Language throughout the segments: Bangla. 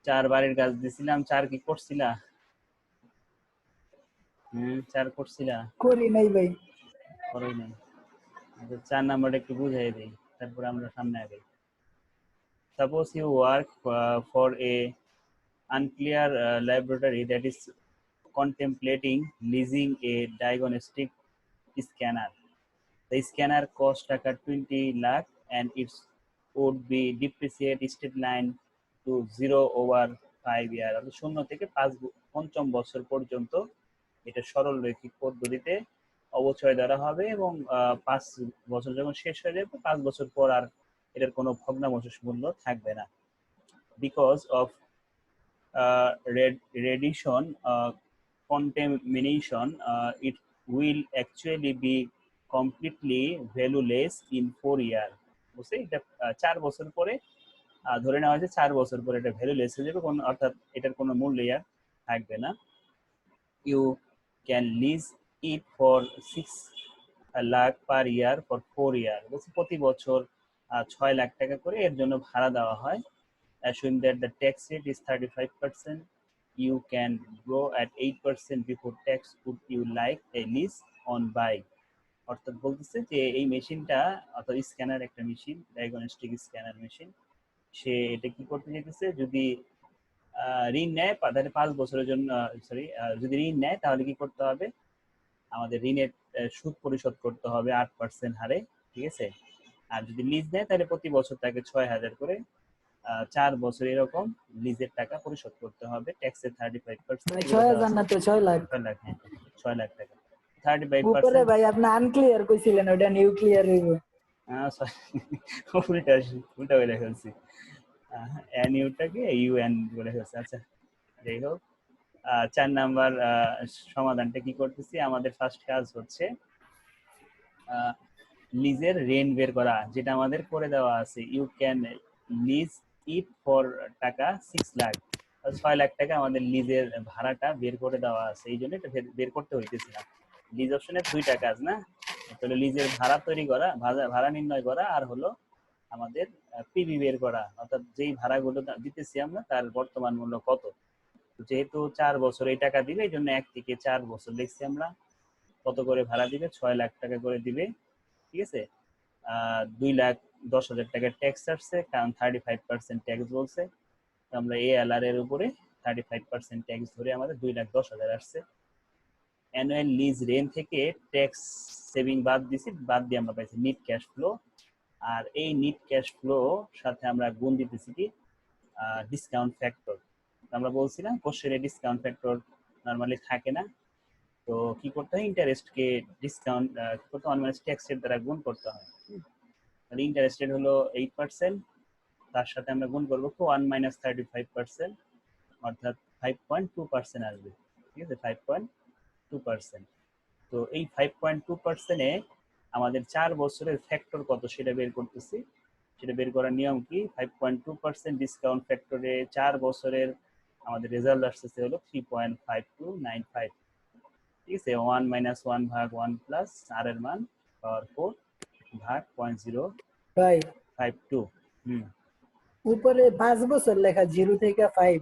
চার বাড়ির কাজ দিছিলাম, চার কি করছিলা? চার করছিলা? করি নাই ভাই। করোই নাই। আচ্ছা, 4 নাম্বারটা একটু বুঝাই দেই, তারপরে আমরা সামনে আগাই। Suppose you work for a unclear laboratory that is contemplating leasing a diagnostic scanner. The scanner cost টাকা 20 lakh and it would be depreciate straight line to 0 over 5 year, অর্থাৎ 0 থেকে 5ম বছর পর্যন্ত এটা সরল রৈখিক পদ্ধতিতে অবচয় ধরা হবে এবং 5 বছর যখন শেষ হয়ে যাবে 5 বছর পর আর এটার কোনো ভগ্নাবশেষ মূল্য থাকবে না। Because of radiation contamination, it will actually be completely valueless in 4 year. বুঝছে, এটা 4 বছর পরে ধরে নেওয়া হয়েছে 4 বছর পরে এটা ভ্যালুলেস হয়ে যাবে, অর্থাৎ এটার কোনো মূল্য আর থাকবে না। You can lease it for 6 lakh per year for 4 year. বলছে প্রতি বছর 6 লাখ টাকা করে এর জন্য ভাড়া দেওয়া হয়। Assuming that the tax rate is 35%, you can grow at 8% before tax. Would you like a lease on buy? অর্থাৎ বলতেছে যে এই মেশিনটা, অর্থাৎ স্ক্যানার, একটা মেশিন, ডায়াগনস্টিক স্ক্যানার মেশিন, সে এটা কি করতে চাইতেছে, যদি ঋণ নেয় তাহলে 5 বছরের জন্য, যদি ঋণ নেয় তাহলে কি করতে হবে, আমাদের ঋণের সুদ পরিশোধ করতে হবে 8% হারে, ঠিক আছে। আর যদি লিজ নেয় তাহলে প্রতি বছর তাকে 6,000 করে 4 বছর এরকম লিজের টাকা পরিশোধ করতে হবে। ট্যাক্সের 35%। 6,000 না তো 6 লাখ। 6 লাখ, হ্যাঁ 6 লাখ টাকা। 35%। উপরে ভাই আপনি আনক্লিয়ার কইছিলেন, ওটা নিউক্লিয়ার হইব। উল্টা উল্টা বলে ফেলছি, এন ইউটাকে ইউএন বলে ফেলছি। আচ্ছা যাই হোক, 4 নাম্বার সমাধানটা কি করতেছি, আমাদের ফার্স্ট কাজ হচ্ছে লিজের রেন্ট বের করা, যেটা আমাদের করে দেওয়া আছে। You can lease it for taka 6 lakh, 6 lakh টাকা আমাদের লিজের ভাড়াটা বের করে দেওয়া আছে, এই জন্য এটা বের করতে হইতেছে না। লিজ অপশনের 2টা কাজ না, তাহলে লিজের ভাড়া তৈরি করা, ভাড়া নির্ণয় করা, আর হলো আমাদের পিবি বের করা, অর্থাৎ যেই ভাড়াগুলো দিতেছি আমরা তার বর্তমান মূল্য কত। যেহেতু 4 বছর এই টাকা দিবে, এই জন্য 1 থেকে 4 বছর লিখছি আমরা। কত করে ভাড়া দিবে, 6 লাখ টাকা করে দিবে, ঠিক আছে। 2,10,000 টাকা ট্যাক্স আসছে, কারণ 35% ট্যাক্স বলছে, আমরা এএলআর এর উপরে 35% ট্যাক্স ধরে আমাদের 2,10,000 আসছে। অ্যানুয়াল লিজ রেন্ট থেকে ট্যাক্স সেভিং বাদ দিছি, বাদ দিয়ে আমরা পাইছি নিট ক্যাশ ফ্লো। আর এই নিট ক্যাশ ফ্লো সাথে আমরা গুণ দিতেছি কি ডিসকাউন্ট ফ্যাক্টর। আমরা বলছিলাম কোশ্চেনে ডিসকাউন্ট ফ্যাক্টর নরমালি থাকে না, তো কি করতে হয়, ইন্টারেস্টকে ডিসকাউন্ট করতে হয়, মানে ট্যাক্স রেট দ্বারা গুণ করতে হয়। তাহলে ইন্টারেস্ট রেট হলো 8%, তার সাথে আমরা গুণ করবো 1 - 35%, অর্থাৎ 5.2% আসবে, ঠিক আছে, 5.2%। তো এই 5.2%-এ আমাদের 4 বছরের ফ্যাক্টর কত সেটা বের করতেছি। সেটা বের করার নিয়ম কি, 5.2% ডিসকাউন্ট ফ্যাক্টরে 4 বছরের আমাদের রেজাল্ট আসতেছে হলো 3.5295, ঠিক আছে। 1 - 1 ভাগ 1 প্লাস আর এর মান পাওয়ার 4 ভাগ ভাই 0.052। উপরে 5 বছর লেখা 0 থেকে 5,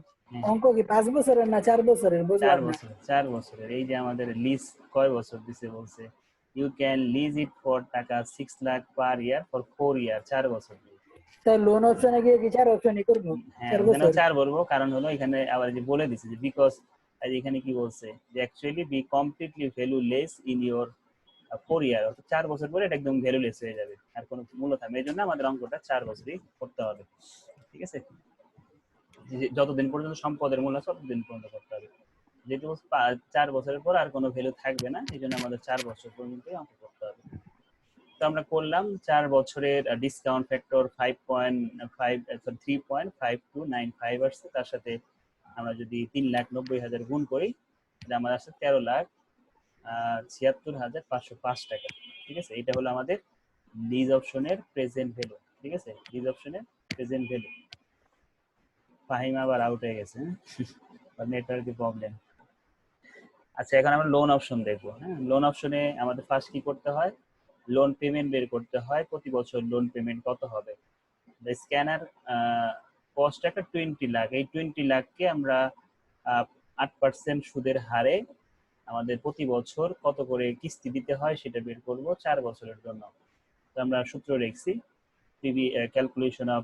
অঙ্ক কি 5 বছরের না 4 বছরের 4 বুঝলাম না। বছর, 4 বছরের। এই যে আমাদের লিজ কয় বছর দিছে বলছে, you can lease it for taka 6 lakh per year for 4 ইয়ার, 4 বছর। তাই লোন অপশনে গিয়ে কি 4 অপশনই করব? হ্যাঁ 4 ওখানেও বছর। 4 বলবো, কারণ হলো এখানে আবার যে বলে দিছে যে বিকজ, এখানে কি বলছে যে actually B completely valueless in your 4 ইয়ার, অর্থাৎ 4 বছর পরে এটা একদম ভ্যালুলেস হয়ে যাবে, আর কোনো মূল্য থাকবে। এই জন্য আমাদের অঙ্কটা 4 বছরই করতে হবে, ঠিক আছে। যতদিন পর্যন্ত সম্পদের মূল্য আছে ততদিন পর্যন্ত করতে হবে। যেহেতু 4 বছরের পর আর কোনো ভ্যালু থাকবে না, এই জন্য আমাদের 4 বছর পর্যন্ত অঙ্ক করতে হবে। তো আমরা করলাম 4 বছরের ডিসকাউন্ট ফ্যাক্টর 3.5295 আসছে, তার সাথে আমরা যদি 3,90,000 গুণ করি তাহলে আমার আসছে 13,76,505 টাকা, ঠিক আছে। এটা হলো আমাদের লিজ অপশনের প্রেজেন্ট ভ্যালু, ঠিক আছে, লিজ অপশনের প্রেজেন্ট ভ্যালু। ফাহিম আবার আউট হয়ে গেছে, নেটওয়ার্কের প্রবলেম। আচ্ছা এখন আমরা লোন অপশন দেখবো। হ্যাঁ, লোন অপশনে আমাদের ফার্স্ট কি করতে হয়, লোন পেমেন্ট বের করতে হয়, প্রতি বছর লোন পেমেন্ট কত হবে। The scanner কস্ট একটা 20 লাখ, এই 20 লাখকে আমরা 8% সুদের হারে আমাদের প্রতি বছর কত করে কিস্তি দিতে হয় সেটা বের করব 4 বছরের জন্য। তো আমরা সূত্র লিখছি PB calculation of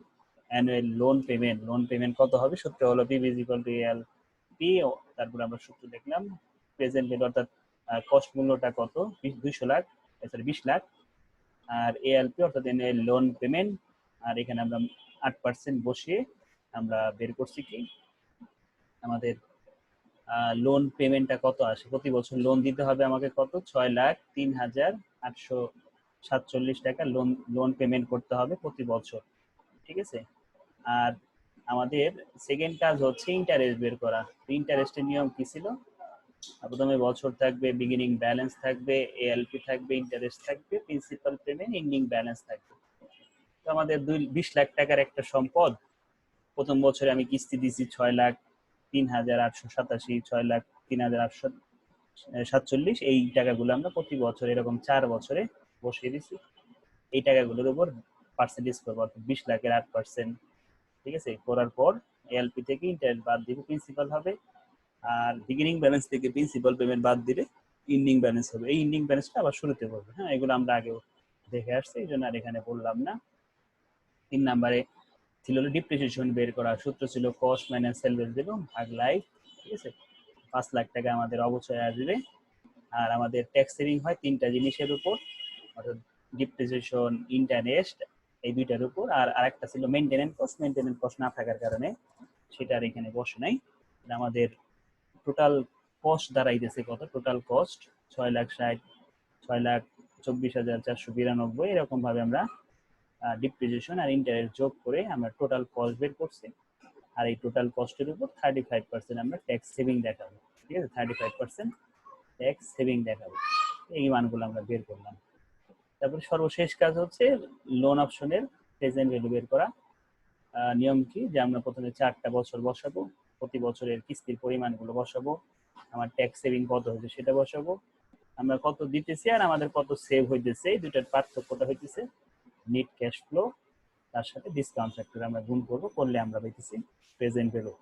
annual loan payment কত হবে, সূত্র হলো PB is equal to L P, তারপর আমরা সূত্র দেখলাম প্রেজেন্ট ভ্যালু অর্থাৎ কস্ট মূল্যটা কত 200 লাখ, সরি 20 লাখ, আর এএলপি অর্থাৎ অ্যানুয়াল লোন পেমেন্ট, আর এখানে আমরা 8% বসিয়ে আমরা বের করছি কি আমাদের লোন পেমেন্টটা কত আসে, প্রতি বছর লোন দিতে হবে আমাকে কত 6,03,847 টাকা লোন পেমেন্ট করতে হবে প্রতি বছর, ঠিক আছে। আর আমাদের সেকেন্ড কাজ হচ্ছে ইন্টারেস্ট বের করা। ইন্টারেস্টের নিয়ম কি ছিল, প্রথমে বছর থাকবে, বিগিনিং ব্যালেন্স থাকবে, এএলপি থাকবে, ইন্টারেস্ট থাকবে, প্রিন্সিপাল পেমেন্ট, এন্ডিং ব্যালেন্স থাকবে। তো আমাদের 20 লাখ টাকার একটা সম্পদ, প্রথম বছরে আমি কিস্তি দিছি 6,03,887, 6,03,847, এই টাকাগুলো আমরা প্রতি বছর এরকম 4 বছরে বসিয়ে দিছি। এই টাকাগুলোর উপর পার্সেন্টেজ করবো, অর্থাৎ 20 লাখের 8%, ঠিক আছে। করার পর এলপি থেকে ইন্টারেস্ট বাদ দিলে প্রিন্সিপাল হবে, আর বিগিনিং ব্যালেন্স থেকে প্রিন্সিপাল পেমেন্ট বাদ দিলে ইন্ডিং ব্যালেন্স হবে। এই ইন্ডিং ব্যালেন্সটা আবার শুরুতে পড়বে, হ্যাঁ, এগুলো আমরা আগেও দেখে আসছি, এই জন্য আর এখানে বললাম না। 3 নম্বরে ছিল ডিপ্রিসিয়েশন বের করা, সূত্র ছিল কস্ট মাইনাস সেলভেজ ভ্যালু ভাগ লাইফ, ঠিক আছে। 5 লাখ টাকা আমাদের অবচয় আসবে। আর আমাদের ট্যাক্স সেভিং হয় 3টা জিনিসের উপর, অর্থাৎ ডিপ্রিসিয়েশন, ইন্টারেস্ট, এই 2টার উপর। আর আরেকটা ছিল মেইনটেনেন্স কস্ট না থাকার কারণে সেটা আর এখানে বসে নাই। আমাদের টোটাল কস্ট দাঁড়াইতেছে কত, টোটাল কস্ট 6,60,000, 6,24,492, এরকম ভাবে আমরা ডিপ্রিসিয়েশন আর ইন্টারেস্ট যোগ করে আমরা টোটাল কস্ট বের করছি। আর এই টোটাল কস্টের উপর 35% আমরা ট্যাক্স সেভিং দেখাবো, ঠিক আছে, 35% ট্যাক্স সেভিং দেখাবো। এই মানগুলো আমরা বের করলাম। তারপরে সর্বশেষ কাজ হচ্ছে লোন অপশনের প্রেজেন্ট ভ্যালু বের করা। নিয়ম কি, যে আমরা প্রথমে 4টা বছর বসাবো, প্রতি বছরের কিস্তির পরিমাণগুলো বসাবো, আমার ট্যাক্স সেভিং কত হয়েছে সেটা বসাবো, আমরা কত দিতেছি আর আমাদের কত সেভ হইতেছে, এই দুটার পার্থক্যটা হইতেছে নেট ক্যাশ ফ্লো, তার সাথে ডিসকাউন্ট ফ্যাক্টর আমরা গুণ করবো, করলে আমরা পাইতেছি প্রেজেন্ট ভ্যালু।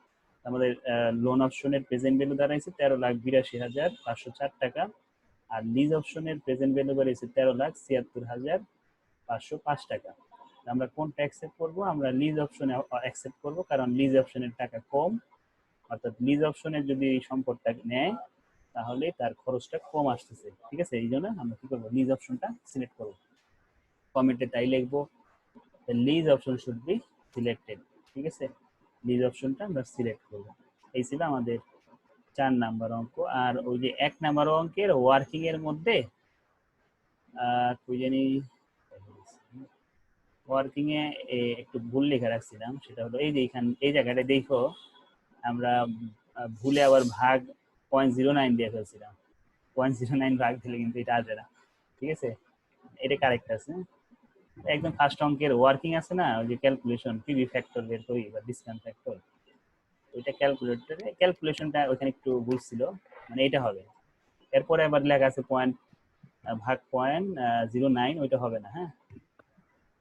আমাদের লোন অপশনের প্রেজেন্ট ভ্যালু দাঁড়াইছে 13,82,504 টাকা, আর লিজ অপশনের প্রেজেন্ট ভ্যালু দাঁড়াইছে 13,76,505 টাকা। আমরা কোনটা অ্যাকসেপ্ট করব, আমরা লিজ অপশনে অ্যাকসেপ্ট করব, কারণ লিজ অপশনের টাকা কম, অর্থাৎ লিজ অপশনের যদি সম্পদটা নেয় তাহলে তার খরচটা কম আসতেছে, ঠিক আছে। এই জন্য আমরা কি করবো, লিজ অপশনটা সিলেক্ট করবো, কমেন্টে তাই লিখবো lease option should be selected, ঠিক আছে, লিজ অপশনটা আমরা সিলেক্ট করবো। এই ছিল আমাদের 4 নাম্বার অঙ্ক। আর ওই যে 1 নাম্বার অঙ্কের ওয়ার্কিং এর মধ্যে কই জানি ওয়ার্কিং এ একটু ভুল লেখা রাখছিলাম, সেটা হলো এই যে এই জায়গাটা দেখো আমরা ভুলে আবার ভাগ 0.09 দিয়ে ফেলছিলাম, 0.09 ভাগ দিলে কিন্তু এটা আসবে না, ঠিক আছে, এটা কারেক্ট আছে। একদম ফার্স্ট অঙ্কের ওয়ার্কিং আছে না, ওই যে ক্যালকুলেশন পিভি ফ্যাক্টর বের করি বা ডিসকাউন্ট ফ্যাক্টর, ওইটা ক্যালকুলেশনটা ওখানে একটু ভুল ছিল, মানে এটা হবে। এরপরে আবার লেখা আছে পয়েন্ট ভাগ 0.09, ওইটা হবে না, হ্যাঁ,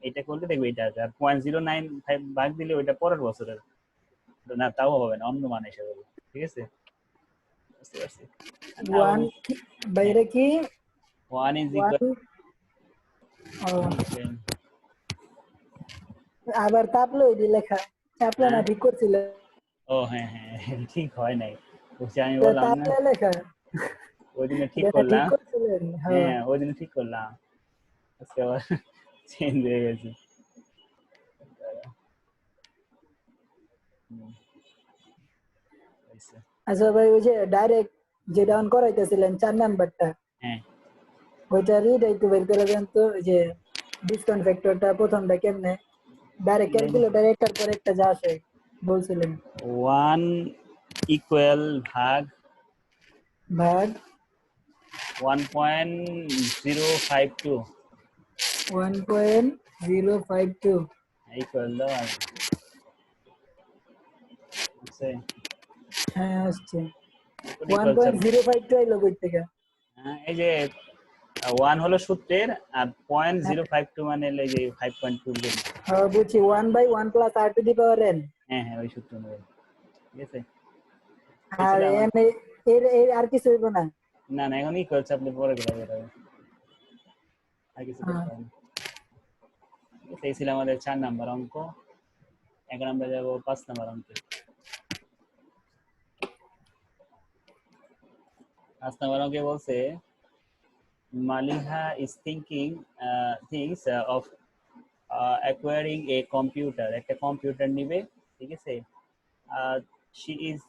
এটা করলে দেখবে এটা আছে। আর 0.09 ভাগ দিলে ওইটা পরের বছরের না, তাও হবে না, অন্য মান এসে যাবে, ঠিক আছে, বুঝতে পারছি। ওয়ান বাইরে কি 1 ইজ ইকুয়াল, আবার তাপলো ওই লেখা চাপলো না, ঠিক করছিল। ও হ্যাঁ হ্যাঁ, ঠিক হয় নাই, বুঝছি, আমি বললাম না তাপলো লেখা ওই দিনে ঠিক ঠিক করলাম, করছিলেন, হ্যাঁ ওই দিনে ঠিক করলাম, আজকে আবার চেঞ্জ হয়ে গেছে। আচ্ছা ভাই, ওই যে ডাইরেক্ট যেটা অন করাইতেছিলেন 4 নাম্বারটা, হ্যাঁ, ওইটা রিড একটু বের করে দেন তো, যে ডিসকাউন্ট ফ্যাক্টরটা প্রথমটা কেমনে, ডাইরেক্ট ক্যালকুলেটর একটার পর একটা যা আসে বলছিলেন। 1 ইকুয়াল ভাগ ভাগ 1.052 1.052 ইকুয়াল দাও আছে, হ্যাঁ আসছে। ইকুয়াল 1.052 আইলো কই থেকে? এই যে 1 হলো সূত্রের, আর 0.052 মানে এই যে 5.2 হ্যাঁ বুঝছি, 1/1 + r to the power n। হ্যাঁ হ্যাঁ ওই সূত্র অনুযায়ী, ঠিক আছে। এই আর ছিল আমার, এমনি এর এর আর কিছু হইব না? না না এখন ইকুয়ালস আপনি পরে গেলে বের হবে, আর কিছু হ্যাঁ। করতে হবে না। ঠিক আছে, এই ছিল আমাদের 4 নাম্বার অঙ্ক। এখন আমরা যাব 5 নাম্বার অঙ্কে। 5 নাম্বার অঙ্কে বলছে Maliha is thinks of acquiring a computer, একটা কম্পিউটার নিবে, ঠিক আছে। She is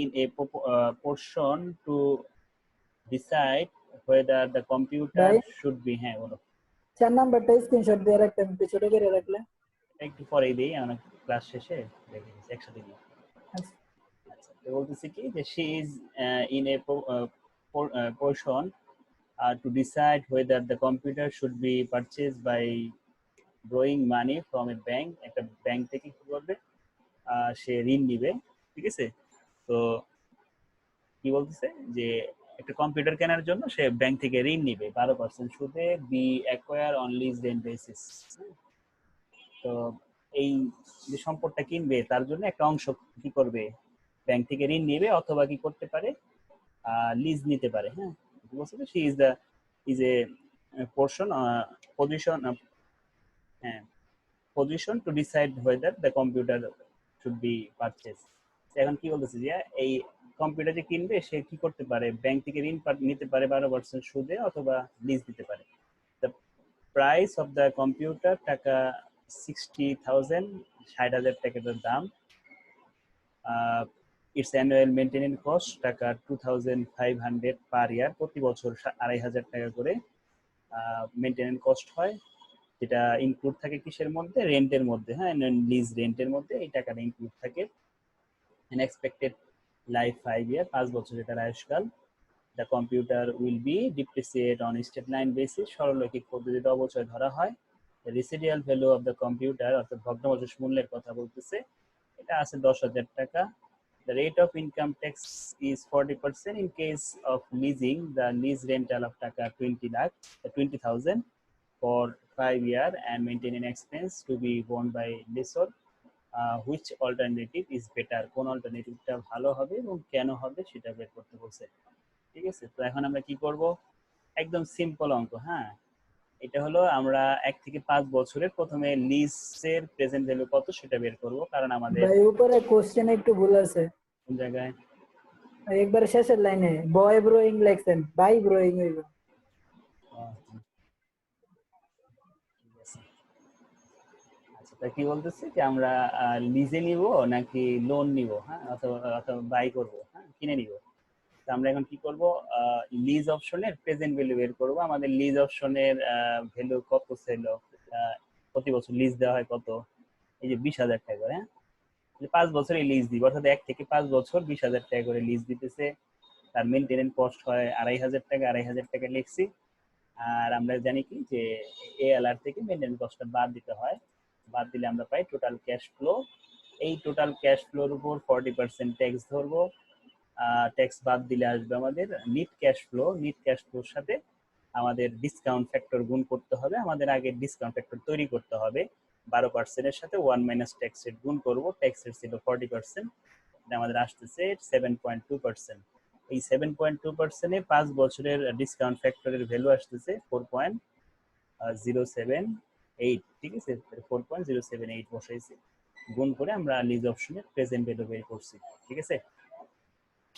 in a portion to decide whether the computer ভাই should be, হ্যাঁ বলো। 4 নাম্বারটা স্ক্রিনশট দিয়ে রাখতেন, পিছনে করে রাখলে। একটু পরেই দিই, আমরা ক্লাস শেষে দেখে দিচ্ছি, একসাথে দিই। আচ্ছা। আচ্ছা, তো বলতেছি কি যে she is in a portion to decide whether the computer should be purchased by borrowing money from a bank, একটা ব্যাংক থেকে কি করবে, সে ঋণ নিবে, ঠিক আছে। তো কি বলতেছে যে একটা কম্পিউটার কেনার জন্য সে ব্যাংক থেকে ঋণ নিবে 12% সুদে, be acquire on lease rent basis. তো এই যে সম্পদটা কিনবে তার জন্য একটা অংশ কি করবে, ব্যাংক থেকে ঋণ নেবে অথবা কি করতে পারে, লিজ নিতে পারে। হ্যাঁ, বলছে যে she is a portion position, হ্যাঁ, position to decide whether the computer should be purchase. এখন কি বলতেছে যে এই কম্পিউটার যে কিনবে সে কি করতে পারে, ব্যাংক থেকে ঋণ নিতে পারে 12% সুদে অথবা লিজ দিতে পারে। The price of the computer টাকা 60,000, 60,000 টাকার দাম। ইটস অ্যানুয়াল মেনটেনেন্স কস্ট টাকা 2,500 পার ইয়ার, প্রতি বছর 2,500 টাকা করে মেনটেনেন্স কস্ট হয়, যেটা ইনক্লুড থাকে কিসের মধ্যে, রেন্টের মধ্যে, হ্যাঁ লিজ রেন্টের মধ্যে এই টাকাটা ইনক্লুড থাকে। এক্সপেক্টেড লাইফ 5 ইয়ার, 5 বছর এটার আয়ুষ্কাল। The computer will be depreciate on straight line basis, সরলরৈখিক পদ্ধতিতে অবচয় ধরা হয়। Residual value of the computer, অর্থাৎ ভগ্নাবশেষ মূল্যের কথা বলতেছে, এটা আছে 10,000 টাকা। The rate of income tax is 40% in case of leasing. The lease rental of টাকা 20,000 for 5 year and maintaining expense to be borne by lessor. Which alternative is better? কোন অল্টারনেটিভটা ভালো হবে এবং কেন হবে সেটা বের করতে বলছে, ঠিক আছে। তো এখন আমরা কি করব, একদম সিম্পল অঙ্ক। হ্যাঁ, এটা হলো আমরা 1 থেকে 5 বছরের প্রথমে লিজের প্রেজেন্ট ভ্যালু কত সেটা বের করব, কারণ আমাদের ভাই উপরে কোশ্চেন একটু ভুল আছে, কোন জায়গায়, একবার শেষের লাইনে বয় ব্রোয়িং লেখছেন, বাই ব্রোয়িং হইব। ঠিক আছে। আচ্ছা, তা কি বলতেছি যে আমরা লিজে নিব নাকি লোন নিব, হ্যাঁ, অথবা অথবা বাই করব, হ্যাঁ কিনে নিব। তো আমরা এখন কি করব, লিজ অপশনের প্রেজেন্ট ভ্যালু বের করব। আমাদের লিজ অপশনের ভ্যালু কত ছিল, প্রতি বছর লিজ দেওয়া হয় কত, এই যে 20,000 টাকা করে, হ্যাঁ 5 বছরের লিজ দিব, অর্থাৎ 1 থেকে 5 বছর 20,000 টাকা করে লিজ দিতেছে। তার মেনটেনেন্স কস্ট হয় 2,500 টাকা, 2,500 টাকা লিখছি। আর আমরা জানি কি যে এএলআর থেকে মেনটেনেন্স কস্টটা বাদ দিতে হয়, বাদ দিলে আমরা পাই টোটাল ক্যাশ ফ্লো। এই টোটাল ক্যাশ ফ্লোর উপর 40% ট্যাক্স ধরবো, ট্যাক্স বাদ দিলে আসবে আমাদের net cash flow. Net cash ফ্লোর সাথে আমাদের ডিসকাউন্ট ফ্যাক্টর গুণ করতে হবে, আমাদের আগে ডিসকাউন্ট ফ্যাক্টর তৈরি করতে হবে। 12%-এর সাথে 1 মাইনাস ট্যাক্স রেট গুণ করবো, ট্যাক্স রেট ছিল 40%, আমাদের আসতেছে 7.2%। এই 7.2%-এ 5 বছরের ডিসকাউন্ট ফ্যাক্টরের ভ্যালু আসতেছে 4.078, ঠিক আছে। 4.078 বসাইছি, গুণ করে আমরা লিজ অপশনের প্রেজেন্ট ভ্যালু বের করছি, ঠিক আছে।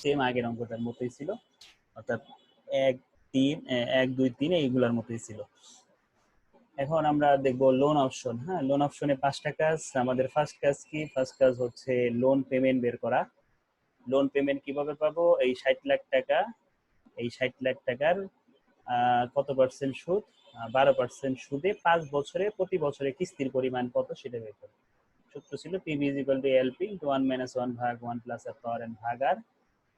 সেম আগের অঙ্কটার মতোই ছিল, অর্থাৎ 1, 2, 3 এইগুলোর মতোই ছিল। এখন আমরা দেখবো লোন অপশন। হ্যাঁ, লোন অপশনে 5টা কাজ। আমাদের ফার্স্ট কাজ কি, ফার্স্ট কাজ হচ্ছে লোন পেমেন্ট বের করা। লোন পেমেন্ট কিভাবে পাবো, এই 60 লাখ টাকা, এই 60 লাখ টাকার কত পার্সেন্ট সুদ, 12% সুদে 5 বছরে প্রতি বছরে কিস্তির পরিমাণ কত সেটা বের করবো। সূত্র ছিল PB is equal to LP into 1 minus 1 ভাগ 1 প্লাস আর পাওয়ার এন ভাগ আর।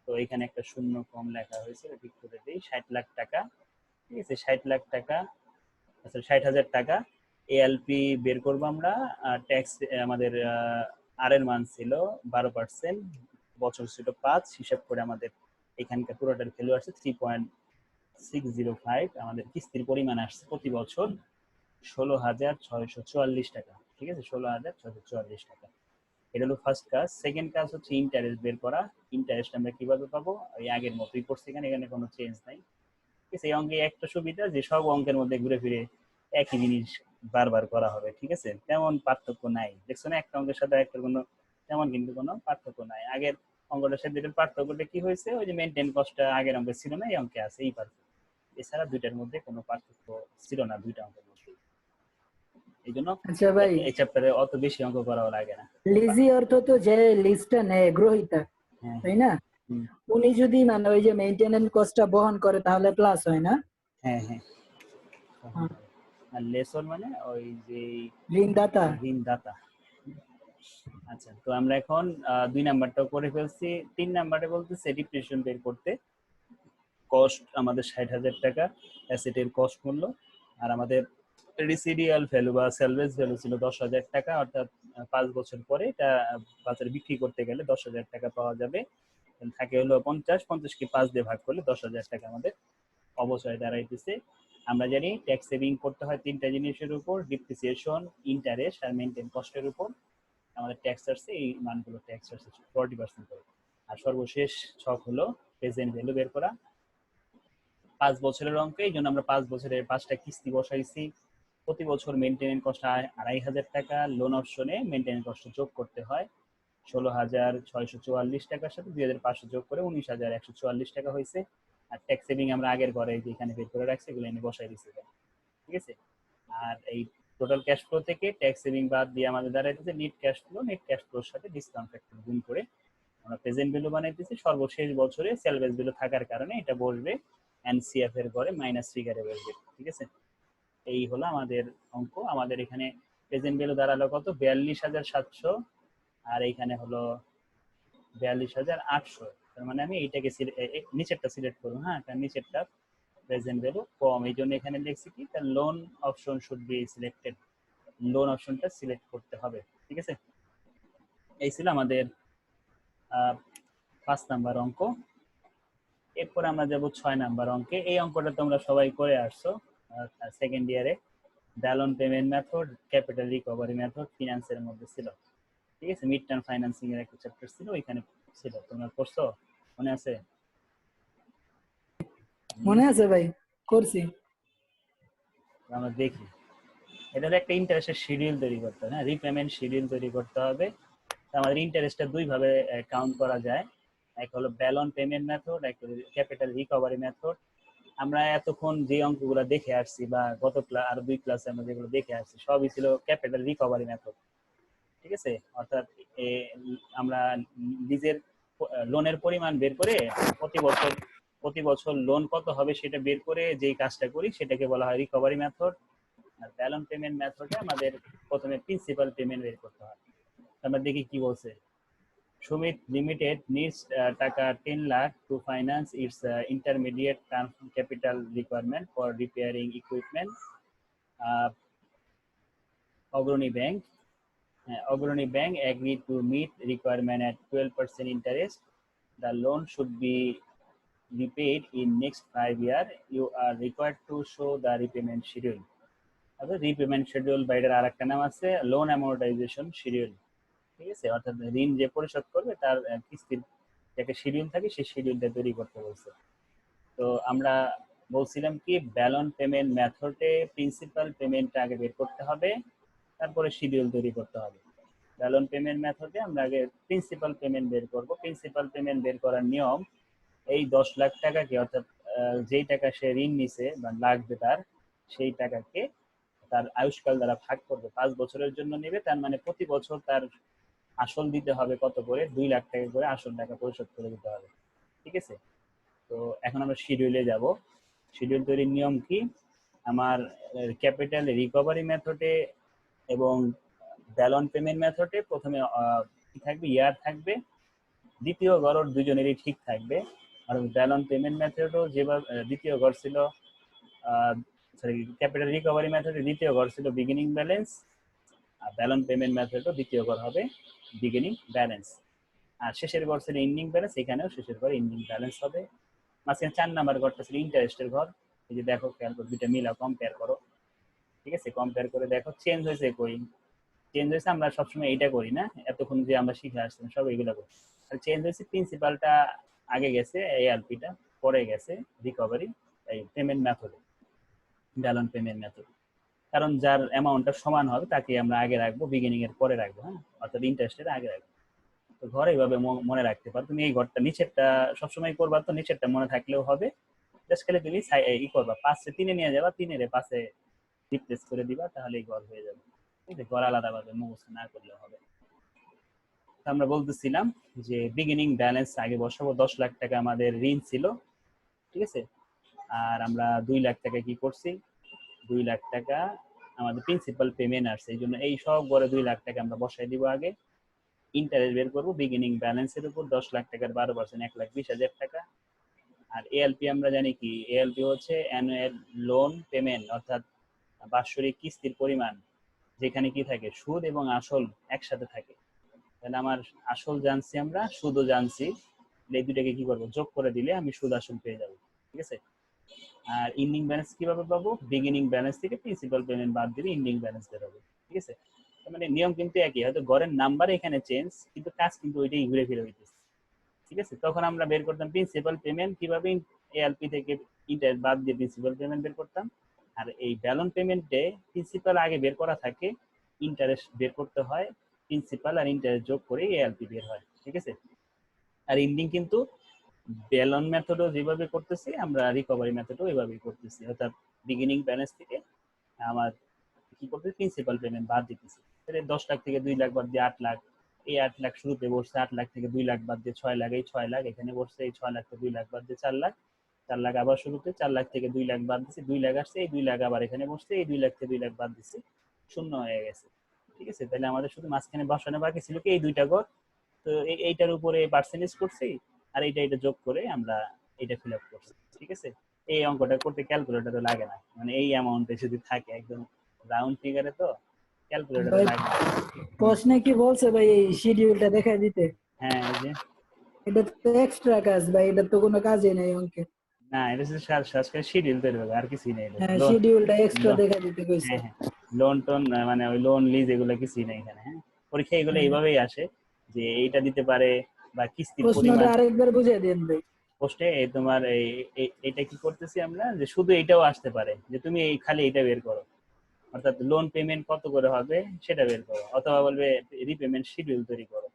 তো এখানে একটা শূন্য কম লেখা হয়েছে, ঠিক করে দিই। 60 লাখ টাকা, ঠিক আছে, 60 লাখ টাকা, আচ্ছা 60,000 টাকা এএলপি বের করবো আমরা। ট্যাক্স আমাদের আর এর মান ছিল 12%, বছর ছিল 5, হিসাব করে আমাদের এখানকার পুরোটার ভ্যালু আসছে 3.605। আমাদের কিস্তির পরিমাণ আসছে প্রতি বছর 16,644 টাকা, ঠিক আছে, 16,644 টাকা। এটা হলো ফার্স্ট কাজ। সেকেন্ড কাজ হচ্ছে ইন্টারেস্ট বের করা। ইন্টারেস্ট আমরা কিভাবে পাবো? ওই আগের মতোই করছি, এখানে কোনো চেঞ্জ নাই। ঠিক আছে, এই অঙ্কে একটা সুবিধা যে সব অঙ্কের মধ্যে ঘুরে ফিরে একই জিনিস বারবার করা হবে। ঠিক আছে, তেমন পার্থক্য নাই। দেখছো না, একটা অঙ্কের সাথে একটা কোনো তেমন কিন্তু কোনো পার্থক্য নাই। আগের অঙ্কটার সাথে এটার পার্থক্যটা কি হয়েছে? ওই যে মেনটেন কস্টটা আগের অঙ্কে ছিল না, এই অঙ্কে আছে, এই পার্থক্য। এছাড়া দুইটার মধ্যে কোনো পার্থক্য ছিল না, দুইটা অঙ্কের মধ্যে। এই জন্য আচ্ছা ভাই, এই চ্যাপ্টারে অত বেশি অঙ্ক করাও লাগে না। লিজি অর্থ তো যে লিজটা নেয় গ্রহীতা, হ্যাঁ তাই হ্যাঁ। না? হুম, উনি যদি মানে ওই যে মেইনটেনেন্স কস্টটা বহন করে তাহলে প্লাস হয় না? হ্যাঁ হ্যাঁ। হ্যাঁ, আর লেসন মানে ওই যে ঋণদাতা। ঋণদাতা। আচ্ছা, তো আমরা এখন ২ নাম্বারটাও করে ফেলছি। ৩ নাম্বারে বলতেছে ডিপ্রিসিয়েশন বের করতে। কস্ট আমাদের ৬০,০০০ টাকা অ্যাসেটের কস্ট মূল্য। আর আমাদের রিসিডিয়াল ভ্যালু বা সেলভেজ ভ্যালু ছিল ১০,০০০ টাকা, অর্থাৎ ৫ বছর পরে এটা বাজারে বিক্রি করতে গেলে ১০,০০০ টাকা পাওয়া যাবে। থাকে হলো ৫০ কে ৫ দিয়ে ভাগ করলে ১০,০০০ টাকা আমাদের অবচয় দাঁড়াইতেছে। আমরা জানি ট্যাক্স সেভিং করতে হয় ৩টা জিনিসের উপর: ডিপ্রিসিয়েশন, ইন্টারেস্ট আর মেইনটেইন কস্টের উপর। আমাদের ট্যাক্স আসছে, এই মানগুলো ট্যাক্স আসছে 40% করে। আর সর্বশেষ ছক হলো প্রেজেন্ট ভ্যালু বের করা। ৫ বছরের অঙ্ক, এই জন্য আমরা ৫ বছরের ৫টা কিস্তি বসাইছি। প্রতি বছর মেনটেনেন্স কস্ট ২,৫০০ টাকা। লোন অপশনে মেনটেনেন্স কস্ট যোগ করতে হয়। ১৬,৬৪৪ টাকার সাথে ২,৫০০ যোগ করে ১৯,১৪৪ টাকা হয়েছে। আর ট্যাক্স সেভিং আমরা আগের ঘরে এখানে বের করে রাখছি, এগুলো এনে বসাই দিচ্ছি। ঠিক আছে, আর এই টোটাল ক্যাশ ফ্লো থেকে ট্যাক্স সেভিং বাদ দিয়ে আমাদের দাঁড়াইতেছে net cash flow. Net cash ফ্লোর সাথে ডিসকাউন্ট ফ্যাক্টর গুণ করে আমরা প্রেজেন্ট ভ্যালু বানাইতেছি। সর্বশেষ বছরে সেলভেজ ভ্যালু থাকার কারণে এটা বসবে এনসিএফ এর ঘরে মাইনাস ফিগারে বসবে। ঠিক আছে, এই হলো আমাদের অঙ্ক। আমাদের এখানে প্রেজেন্ট ভ্যালু দাঁড়ালো কত? ৪২,৭০০। আর এইখানে হলো ৪২,৮০০। তার মানে আমি এইটাকে নিচেরটা সিলেক্ট করবো। হ্যাঁ, কারণ নিচেরটা প্রেজেন্ট ভ্যালু কম, এই জন্য এখানে লিখছি কি, তার loan option should be selected. Loan অপশনটা সিলেক্ট করতে হবে। ঠিক আছে, এই ছিল আমাদের ৫ নাম্বার অঙ্ক। এরপর আমরা যাব ৬ নাম্বার অঙ্কে। এই অঙ্কটা তোমরা সবাই করে আসছো সেকেন্ড ইয়ারে। Balloon payment method, capital recovery method ফিনান্সের মধ্যে ছিল। ঠিক আছে, মিড টার্ম ফাইন্যান্সিং এর একটা চ্যাপ্টার ছিল, ওইখানে ছিল। তোমরা পড়ছো? মনে আছে? মনে আছে ভাই, করছি। আমরা দেখি। এটা হলো একটা ইন্টারেস্টের শিডিউল তৈরি করতে হবে। হ্যাঁ, রিপেমেন্ট শিডিউল তৈরি করতে হবে। আমাদের ইন্টারেস্টটা দুই ভাবে কাউন্ট করা যায়। এক হলো ব্যালন পেমেন্ট মেথড, এক হলো ক্যাপিটাল রিকভারি মেথড। আমরা এতক্ষণ যে অঙ্কগুলো দেখে আসছি বা গত ক্লাস আর ২ ক্লাসে আমরা যেগুলো দেখে আসছি সবই ছিল ক্যাপিটাল রিকভারি মেথড। ঠিক আছে, অর্থাৎ আমরা নিজের লোনের পরিমাণ বের করে প্রতি বছর লোন কত হবে সেটা বের করে যেই কাজটা করি সেটাকে বলা হয় রিকভারি মেথড। আর ব্যালন পেমেন্ট মেথডে আমাদের প্রথমে প্রিন্সিপাল পেমেন্ট বের করতে হয়। আমরা দেখি কি বলছে। Sumit Limited needs টাকা 10 lakh to finance its intermediate term capital requirement for repairing equipment. Uh, Ogroni Bank agreed to meet requirement at 12% interest. The loan should be repaid in next 5 years. You are required to show the repayment schedule. Repayment schedule বা এটার আরেকটা নাম আছে লোন অ্যামortization শিডিউল। ঠিক আছে, অর্থাৎ ঋণ যে পরিশোধ করবে তার কিস্তির একটা শিডিউল থাকে, সেই শিডিউলটা তৈরি করতে বলছে। তো আমরা বলছিলাম কি, ব্যালন পেমেন্ট মেথডে প্রিন্সিপাল পেমেন্টটা আগে বের করতে হবে, তারপরে শিডিউল তৈরি করতে হবে। ব্যালন পেমেন্ট মেথডে আমরা আগে প্রিন্সিপাল পেমেন্ট বের করব। প্রিন্সিপাল পেমেন্ট বের করার নিয়ম, এই ১০ লাখ টাকাকে, অর্থাৎ যেই টাকা সে ঋণ নিছে বা লাগবে তার, সেই টাকাকে তার আয়ুষ্কাল দ্বারা ভাগ করবে। ৫ বছরের জন্য নেবে, তার মানে প্রতি বছর তার আসল দিতে হবে কত করে? ২ লাখ টাকা করে আসল টাকা পরিশোধ করে দিতে হবে। ঠিক আছে, তো এখন আমরা শিডিউলে যাব। শিডিউল তৈরির নিয়ম কি? আমার ক্যাপিটাল রিকভারি মেথডে এবং ব্যালন পেমেন্ট মেথডে প্রথমে কি থাকবে? ইয়ার থাকবে। দ্বিতীয় গড় দুজনেরই ঠিক থাকবে। আর ব্যালন পেমেন্ট মেথডও যেভাবে দ্বিতীয় গড় ছিল, সরি, ক্যাপিটাল রিকভারি মেথডে দ্বিতীয় গড় ছিল বিগিনিং ব্যালেন্স। আর ব্যালন পেমেন্ট মেথডও দ্বিতীয় গড় হবে বিগিনিং ব্যালেন্স। আর শেষের ঘর ছিল এন্ডিং ব্যালেন্স, এখানেও শেষের ঘর এন্ডিং ব্যালেন্স হবে। মাঝখানে ৪ নাম্বার ঘরটা ছিল ইন্টারেস্টের ঘর। এই যে দেখো, খেয়াল করে দুইটা মিলা কম্পেয়ার করো। ঠিক আছে, কম্পেয়ার করে দেখো চেঞ্জ হয়েছে কই। চেঞ্জ হয়েছে আমরা সবসময় এইটা করি না, এতক্ষণ যে আমরা শিখে আসছিলাম সব এগুলো করি। আর চেঞ্জ হয়েছে প্রিন্সিপালটা আগে গেছে, এএলপিটা পরে গেছে রিকভারি এই পেমেন্ট মেথডে, ব্যালন পেমেন্ট মেথড। কারণ যার অ্যামাউন্টটা সমান হবে তাকে আমরা আগে রাখবো, বিগিনিং এর পরে রাখবো, হ্যাঁ, অর্থাৎ ইন্টারেস্টের আগে রাখবো। তো ঘরে এইভাবে মনে রাখতে পারো তুমি। এই ঘরটা নিচেরটা সবসময় করবা, তো নিচেরটা মনে থাকলেও হবে। জাস্ট খালি তুমি ই করবা, 5 3 নিয়ে যাবা, 3 5 রিপ্লেস করে দিবা, তাহলে এই ঘর হয়ে যাবে। ঠিক আছে, ঘর আলাদাভাবে মুখস্থ না করলেও হবে। আমরা বলতেছিলাম যে বিগিনিং ব্যালেন্স আগে বসাবো। 10 লাখ টাকা আমাদের ঋণ ছিল, ঠিক আছে। আর আমরা 2 লাখ টাকা কি করছি, 2 লাখ টাকা আমাদের প্রিন্সিপাল পেমেন্ট আসছে, এই জন্য এই সব ঘরে 2 লাখ টাকা আমরা বসাই দিব আগে। ইন্টারেস্ট বের করবো বিগিনিং ব্যালেন্সের উপর, 10 লাখ টাকার 12% 1,20,000 টাকা। আর এএলপি আমরা জানি কি, এএলপি হচ্ছে অ্যানুয়াল লোন পেমেন্ট, অর্থাৎ বাৎসরিক কিস্তির পরিমাণ, যেখানে কি থাকে সুদ এবং আসল একসাথে থাকে। তাহলে আমার আসল জানছি, আমরা সুদও জানছি, এই দুটাকে কি করবো, যোগ করে দিলে আমি সুদ আসল পেয়ে যাবো, ঠিক আছে। আর ইন্ডিং ব্যালেন্স কিভাবে পাবো, বিগিনিং ব্যালেন্স থেকে প্রিন্সিপাল পেমেন্ট বাদ দিলে ইন্ডিং ব্যালেন্স বের হবে, ঠিক আছে। মানে নিয়ম কিন্তু একই, হয়তো ঘরের নাম্বার এখানে চেঞ্জ, কিন্তু কাজ কিন্তু ওইটাই ঘুরে ফিরে হইতেছে, ঠিক আছে। তখন আমরা বের করতাম প্রিন্সিপাল পেমেন্ট কিভাবে, এএলপি থেকে ইন্টারেস্ট বাদ দিয়ে প্রিন্সিপাল পেমেন্ট বের করতাম। আর এই ব্যালন পেমেন্টে প্রিন্সিপাল আগে বের করা থাকে, ইন্টারেস্ট বের করতে হয়, প্রিন্সিপাল আর ইন্টারেস্ট যোগ করে এএলপি বের হয়, ঠিক আছে। আর ইন্ডিং কিন্তু ব্যালন মেথডও যেভাবে করতেছি, আমরা রিকভারি মেথডও এভাবেই করতেছি, অর্থাৎ বিগিনিং ব্যালেন্স থেকে আমার কি করতেছি, প্রিন্সিপাল পেমেন্ট বাদ দিতেছি। 10 লাখ থেকে 2 লাখ বাদ দিয়ে 8 লাখ, এই 8 লাখ শুরুতে বসছে, 8 লাখ থেকে 2 লাখ বাদ দিয়ে 6 লাখ, এই 6 লাখ এখানে বসছে, এই 6 লাখ থেকে 2 লাখ বাদ দিয়ে 4 লাখ, 4 লাখ আবার শুরুতে, 4 লাখ থেকে 2 লাখ বাদ দিচ্ছি, 2 লাখ আসছে, এই 2 লাখ আবার এখানে বসছে, এই 2 লাখ থেকে 2 লাখ বাদ দিচ্ছি, শূন্য হয়ে গেছে, ঠিক আছে। তাহলে আমাদের শুধু মাঝখানে বসানো বাকি ছিল কি এই দুইটা ঘর। তো এইটার উপরে পার্সেন্টেজ করছি, আর এটা যোগ করে আমরা এটা ফিল আপ করছি, ঠিক আছে। এই অঙ্কটা করতে ক্যালকুলেটর লাগে না, মানে এই অ্যামাউন্টে যদি থাকে একদম রাউন্ড ফিগারে, তো ক্যালকুলেটর ভাই লাগে না। প্রশ্নে কি বলছে ভাই এই শিডিউলটা দেখাই দিতে? হ্যাঁ, এই যে এটা তো এক্সট্রা কাজ ভাই, এটা তো কোনো কাজই নাই অঙ্কে। না, এটা হচ্ছে শ্বাস করে শিডিউল তৈরি হবে, আর কিছুই নেই। হ্যাঁ, লোন, শিডিউলটা এক্সট্রা দেখাই দিতে কইছে। হ্যাঁ হ্যাঁ, লোন টোন মানে ওই লোন লিজ এগুলো কিছুই নেই এখানে, হ্যাঁ। পরীক্ষা এগুলো হ্যাঁ, এইভাবেই আসে, যে এইটা দিতে পারে, বা কিস্তির প্রশ্নটা পরিমাণ। আরেকবার বুঝিয়ে দেন ভাই। পোস্টে তোমার এটা কি করতেছি আমরা, যে শুধু এইটাও আসতে পারে, যে তুমি এই খালি এটা বের করো, অর্থাৎ লোন পেমেন্ট কত করে হবে সেটা বের করো, অথবা বলবে রিপেমেন্ট শিডিউল তৈরি করো,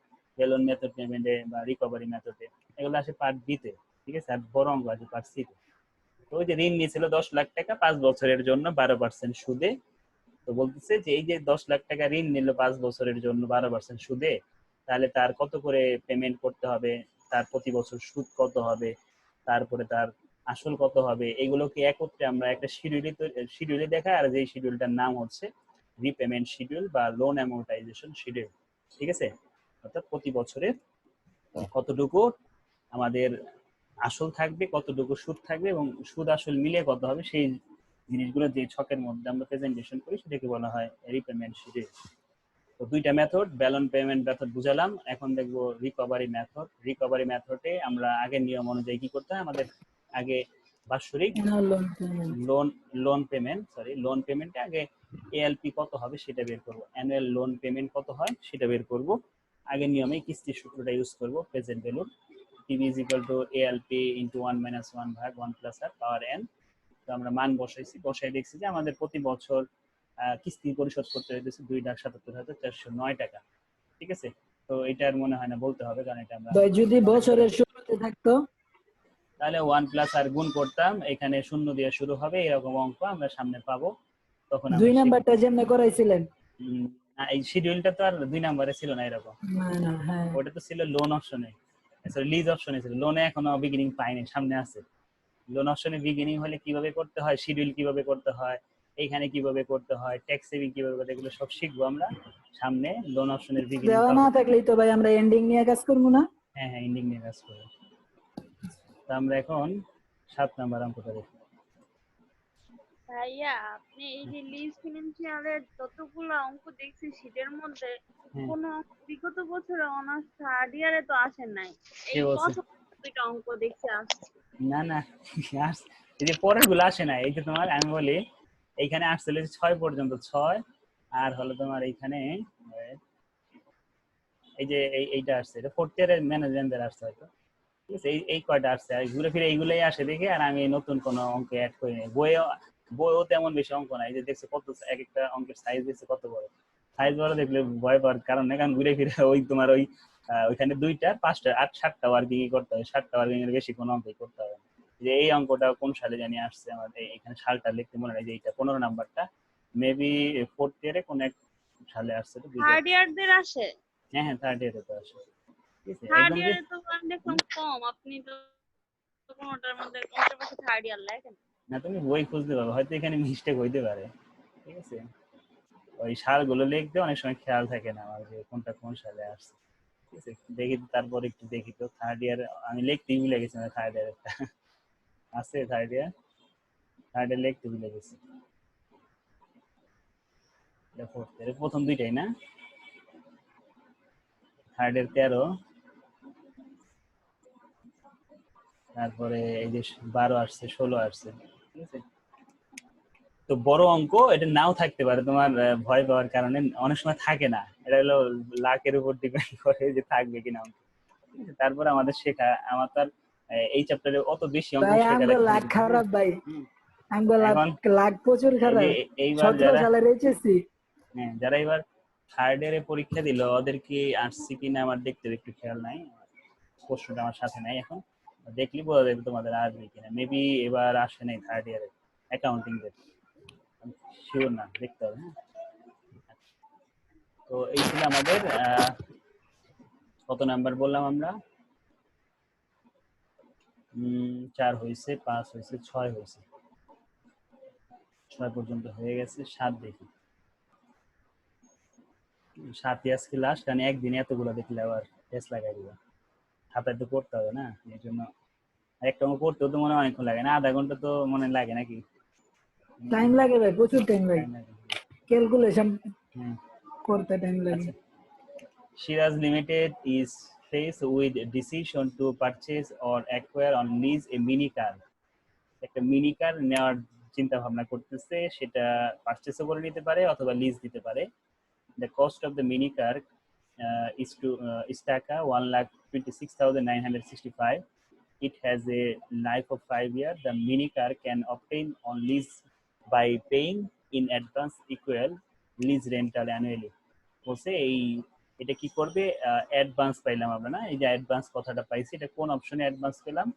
লোন মেথড পেমেন্টে বা রিকভারি মেথডে, এগুলো আসে পার্ট বিতে, ঠিক আছে। আর বড় অঙ্ক আছে পার্ট সিতে। তো ওই যে ঋণ নিয়েছিল 10 লাখ টাকা 5 বছরের জন্য 12% সুদে। তো বলতেছে যে এই যে 10 লাখ টাকা ঋণ নিল 5 বছরের জন্য 12% সুদে, তাহলে তার কত করে পেমেন্ট করতে হবে, তার প্রতি বছর সুদ কত হবে, তারপরে তার আসল কত হবে, এগুলোকে একত্রে আমরা একটা শিডিউলে দেখাই, আর যে শিডিউলটার নাম হচ্ছে রিপেমেন্ট শিডিউল বা লোন অ্যামortization শিডিউল, ঠিক আছে। অর্থাৎ প্রতি বছরের কতটুকু আমাদের আসল থাকবে, কতটুকু সুদ থাকবে, এবং সুদ আসল মিলে কত হবে, সেই জিনিসগুলো যে ছকের মধ্যে আমরা প্রেজেন্টেশন করি সেটাকে বলা হয় রিপেমেন্ট শিডিউল। তো দুইটা মেথড, ব্যালন পেমেন্ট মেথড বুঝালাম, এখন দেখবো রিকভারি মেথড। রিকভারি মেথডে আমরা আগের নিয়ম অনুযায়ী কি করতে হয়, আমাদের আগে বাৎসরিক লোন লোন পেমেন্টে আগে এএলপি কত হবে সেটা বের করব, অ্যানুয়াল লোন পেমেন্ট কত হয় সেটা বের করব। আগের নিয়মে কিস্তির সূত্রটা ইউজ করব, present value TV is equal to ALP into 1 - 1 ভাগ 1 + r পাওয়ার n। তো আমরা মান বসাইছি, বসাই দেখছি যে আমাদের প্রতি বছর কিস্তি পরিশোধ করতে হইতেছে 2,77,409 টাকা, ঠিক আছে। তো এটার মনে হয় না বলতে হবে, কারণ এটা আমরা ভাই যদি বছরের শুরুতে থাকতো তাহলে 1 + r গুণ করতাম, এখানে শূন্য দিয়ে শুরু হবে, এরকম অঙ্ক আমরা সামনে পাবো, তখন 2 আমরা শিখবো। নাম্বারটা যেমনে করাইছিলেন। এই শিডিউলটা তো আর 2 নম্বরে ছিল না এরকম, না না, হ্যাঁ ওটা তো ছিল লোন অপশনে, সরি লিজ অপশনে ছিল, লোনে এখনো বিগিনিং পাইনি, সামনে আছে। লোন অপশনে বিগিনিং হলে কিভাবে করতে হয়, শিডিউল কিভাবে করতে হয়, এইখানে কিভাবে করতে হয়, ট্যাক্স সেভিং কিভাবে করতে হয়, এগুলো সব শিখবো আমরা সামনে। লোন অপশনের বিগিনিং দেওয়া না পাবো। থাকলেই তো ভাই আমরা এন্ডিং নিয়ে কাজ করবো না। হ্যাঁ হ্যাঁ, এন্ডিং নিয়ে কাজ করবো। তো আমরা এখন 7 নাম্বার অঙ্কটা দেখি। ভাইয়া, আপনি এই যে লিজ ফিনান্সিয়ালের যতগুলো অঙ্ক দেখছি শীটের মধ্যে, হ্যাঁ, কোন বিগত বছরে অনার্স থার্ড ইয়ারে তো আসে নাই। কে এই বলছে? প্রথম দুইটা অঙ্ক দেখছি আসছে। না না, এই যে পরের গুলো আসে না, এই যে তোমার আমি বলি এইখানে আসছিল 6 পর্যন্ত, 6, আর হলো তোমার এইখানে এই যে এইটা আসছে, এটা ফোর্থ ইয়ারের ম্যানেজমেন্টদের আসছে হয়তো, ঠিক আছে। এই কয়টা আসছে, আর ঘুরে ফিরে এইগুলোই আসে দেখে, আর আমি নতুন কোনো অঙ্ক অ্যাড করি নাই। বইও তেমন বেশি অঙ্ক নাই, যে দেখছে কত এক একটা অঙ্কের সাইজ দেখছে কত বড়। সাইজ বড় দেখলে ভয় পাওয়ার কারণ নেই, কারণ ঘুরে ফিরে ওই তোমার ওই ওইখানে 2টা 5টা 7টা ওয়ার্কিং করতে হবে, 7টা ওয়ার্কিং এর বেশি কোনো অঙ্কই করতে হবে না। যে এই অঙ্কটা কোন সালে জানি আসছে আমার, এখানে সালটা লিখতে মনে হয় যে এইটা 15 নাম্বারটা মেবি ফোর্থ ইয়ারে কোন এক সালে আসছে, তো বুঝতে থার্ড পারছি। ইয়ারদের আসে? হ্যাঁ হ্যাঁ, থার্ড ইয়ারে তো আসে, ঠিক আছে থার্ড একদম যে। ইয়ারে তো আমি দেখলাম কম, আপনি তো কোনোটার মধ্যে কোনোটার পাশে থার্ড ইয়ার লেখেন। না, তুমি বই খুঁজতে পারো, হয়তো এখানে মিস্টেক হইতে পারে, ঠিক আছে। ওই সালগুলো লিখতে অনেক সময় খেয়াল থাকে না আমার, যে কোনটা কোন সালে আসছে, ঠিক আছে। দেখি তো, তারপর একটু দেখি তো থার্ড ইয়ার, আমি লিখতেই ভুলে গেছি না থার্ড ইয়ার একটা আছে, থার্ড ইয়ার লিখতে ভুলে গেছি। ফোর্থ ইয়ার প্রথম দুইটাই না, থার্ড ইয়ার 13, তারপরে এই যে 12 আসছে, 16 আসছে, ঠিক আছে। তো বড় অঙ্ক এটা নাও থাকতে পারে, তোমার ভয় পাওয়ার কারণে অনেক সময় থাকে না, এটা হলো লাকের উপর ডিপেন্ড করে যে থাকবে কিনা অঙ্ক, ঠিক আছে। তারপরে আমাদের শেখা, আমার তো আর এই চ্যাপ্টারে অত বেশি অঙ্ক ভাই শেখা আমগো লাগছে না লাখ কিছু। খারাপ ভাই, হুম। আমগো লাখ এখন লাখ প্রচুর এই যে খারাপ। এইবার 17 যারা, সালের এইচএসসি। হ্যাঁ যারা এবার থার্ড ইয়ারে পরীক্ষা দিল, ওদের কি আসছে কিনা আমার দেখতে একটু খেয়াল নাই, প্রশ্নটা আমার সাথে নাই এখন, দেখলি বোঝা যাবে তোমাদের আসবে কিনা। মেবি এবার আসে নাই থার্ড ইয়ারে অ্যাকাউন্টিং দের, শিওর না, দেখতে হবে। হ্যাঁ, তো এই ছিল আমাদের কত নাম্বার বললাম আমরা, 4 হয়েছে, 5 হয়েছে, 6 হয়েছে, 6 পর্যন্ত হয়ে গেছে। 7 দেখি, 7 আজকে লাস্ট, কারণ একদিনে এতগুলো দেখলে আবার টেস্ট লাগাই দিবা, খাতায় তো করতে হবে না, এই জন্য। একটা অঙ্ক করতেও তো মনে হয় অনেকক্ষণ লাগে না, আধা ঘন্টা তো মনে লাগে নাকি? টাইম লাগে ভাই, প্রচুর টাইম লাগে, টাইম লাগে। ক্যালকুলেশন হুম। করতে টাইম লাগে। আচ্ছা, Shiraz Limited is faced with decision to purchase or acquire on lease a mini car. একটা মিনি কার নেওয়ার চিন্তা ভাবনা করতেছে, সেটা পারচেসও করে নিতে পারে অথবা লিজ দিতে পারে। The cost of the mini car is টাকা 1,26,965. It has a life of 5 years. The mini car can obtain on lease by paying in advance equal lease rental annually. বলছে এটা কি করবে, অ্যাডভান্স পাইলাম আমরা না, এই যে অ্যাডভান্স কথাটা পাইছি, এটা কোন অপশনে অ্যাডভান্স পেলাম,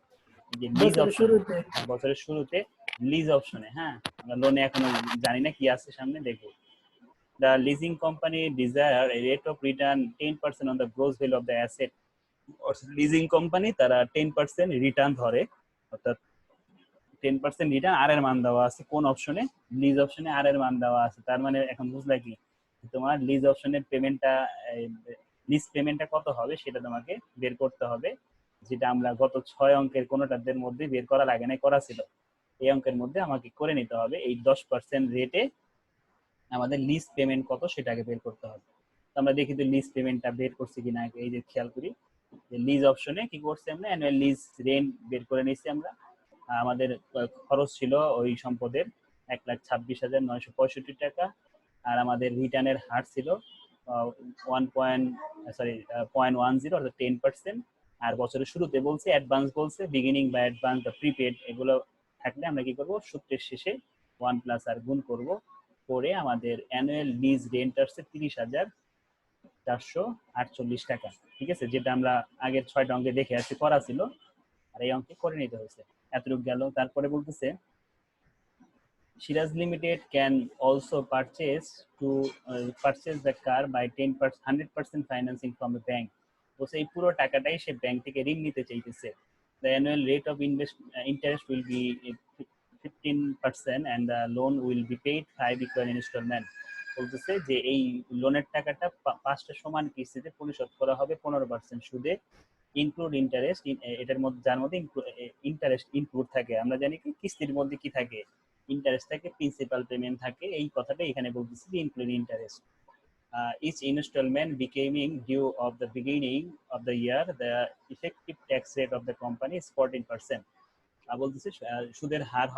এই যে লিজ বছরের অপশনে, শুরুতে। বছরের শুরুতে লিজ অপশনে। হ্যাঁ, আমরা লোনে এখনো জানি না কি আছে সামনে, দেখবো। The leasing company desire a rate of return 10% on the gross value of the asset. Leasing company তারা 10% রিটার্ন ধরে, অর্থাৎ 10% রিটার্ন আর এর মান দেওয়া আছে কোন অপশনে, লিজ অপশনে আর এর মান দেওয়া আছে। তার মানে এখন বুঝলা কি, তোমার লিজ অপশনের পেমেন্টটা, লিজ পেমেন্টটা কত হবে সেটা তোমাকে বের করতে হবে, যেটা আমরা গত 6 অঙ্কের কোনোটাদের মধ্যে বের করা লাগে না, করা ছিল। এই অঙ্কের মধ্যে আমাকে করে নিতে হবে, এই 10% রেটে আমাদের লিজ পেমেন্ট কত সেটাকে বের করতে হবে। তো আমরা দেখি তো লিজ পেমেন্টটা বের করছি কিনা, এই যে খেয়াল করি যে লিজ অপশনে কি করছি আমরা, অ্যানুয়াল লিজ রেন্ট বের করে নিচ্ছি আমরা। আমাদের খরচ ছিল ওই সম্পদের 1,26,965 টাকা, আর আমাদের রিটার্নের হার ছিল 0.10 অর্থাৎ 10%। আর বছরের শুরুতে বলছে অ্যাডভান্স, বলছে বিগিনিং বা অ্যাডভান্স বা প্রিপেড, এগুলো থাকলে আমরা কি করব, সূত্রের শেষে 1 প্লাস আর গুণ করব, করে আমাদের অ্যানুয়াল লিজ রেন্ট আসছে 30,448 টাকা, ঠিক আছে, যেটা আমরা আগের 6টা অঙ্কে দেখে আসছি করা ছিল, আর এই অঙ্কে করে নিতে হয়েছে। এতটুকু গেল। তারপরে বলতেছে Shiraz Limited can also purchase the car by 100% financing from a bank. তো সেই পুরো টাকাটাই সে ব্যাংক থেকে ঋণ নিতে চাইতেছে। The annual rate of interest will be 15% and the loan will be paid 5 equal installment. বলতেছে যে এই লোনের টাকাটা 5টা সমান কিস্তিতে পরিশোধ করা হবে 15% সুদে, ইনক্লুড ইন্টারেস্ট, এটার মধ্যে যার মধ্যে ইন্টারেস্ট ইনক্লুড থাকে। আমরা জানি কি কিস্তির মধ্যে কি থাকে, ইন্টারেস্ট থাকে, প্রিন্সিপাল পেমেন্ট থাকে, এই কথাটা এখানে বলতেছি include interest. Each installment becoming due of the beginning of the year, the effective tax rate of the company is 14%. বলতেছে সুদের হার,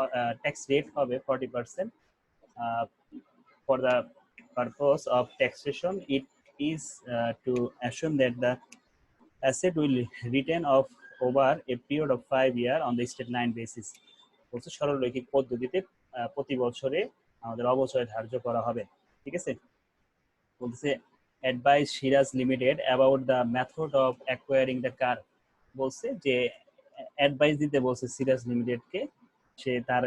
ট্যাক্স রেট হবে 40%। For the purpose of taxation, it is to assume that the asset will return of over a period of 5 years on the straight line basis. বলছে সরলরৈখিক পদ্ধতিতে প্রতি বছরে আমাদের অবচয় ধার্য করা হবে, ঠিক আছে। বলছে advice Siraj limited about the method of acquiring the car. বলছে যে অ্যাডভাইস দিতে বলছে সিরাজ লিমিটেডকে, সে তার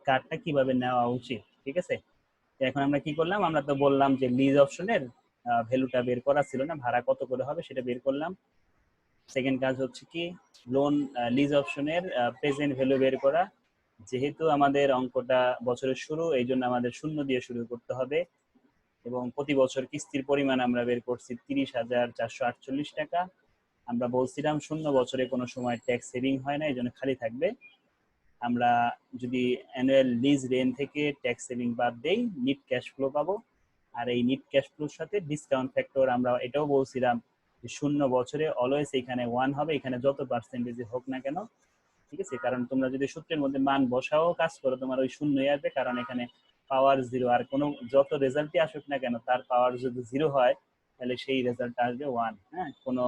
কারটা কিভাবে নেওয়া উচিত, ঠিক আছে। এখন আমরা কি করলাম, আমরা তো বললাম যে লিজ অপশনের ভ্যালুটা বের করা ছিল না, ভাড়া কত করে হবে সেটা বের করলাম। সেকেন্ড কাজ হচ্ছে কি লোন লিজ অপশনের প্রেজেন্ট ভ্যালু বের করা। যেহেতু আমাদের অঙ্কটা বছরের শুরু, এই জন্য আমাদের শূন্য দিয়ে শুরু করতে হবে এবং প্রতি বছর কিস্তির পরিমাণ আমরা বের করছি 30,448 টাকা। আমরা বলছিলাম শূন্য বছরে কোনো সময় ট্যাক্স সেভিং হয় না, এই জন্য খালি থাকবে। আমরা যদি অ্যানুয়াল লিজ রেন্ট থেকে ট্যাক্স সেভিং বাদ দেই নিট ক্যাশ ফ্লো পাবো। আর এই নিট ক্যাশ ফ্লোর সাথে ডিসকাউন্ট ফ্যাক্টর আমরা এটাও বলছিলাম যে শূন্য বছরে অলওয়েজ এখানে 1 হবে, এখানে যত পার্সেন্টেজ হোক না কেন, ঠিক আছে। কারণ তোমরা যদি সূত্রের মধ্যে মান বসাও কাজ করো তোমার ওই শূন্যই আসবে, কারণ এখানে পাওয়ার 0। আর কোনো যত রেজাল্টই আসুক না কেন তার পাওয়ার যদি 0 হয় তাহলে সেই রেজাল্টটা আসবে 1। হ্যাঁ, কোনো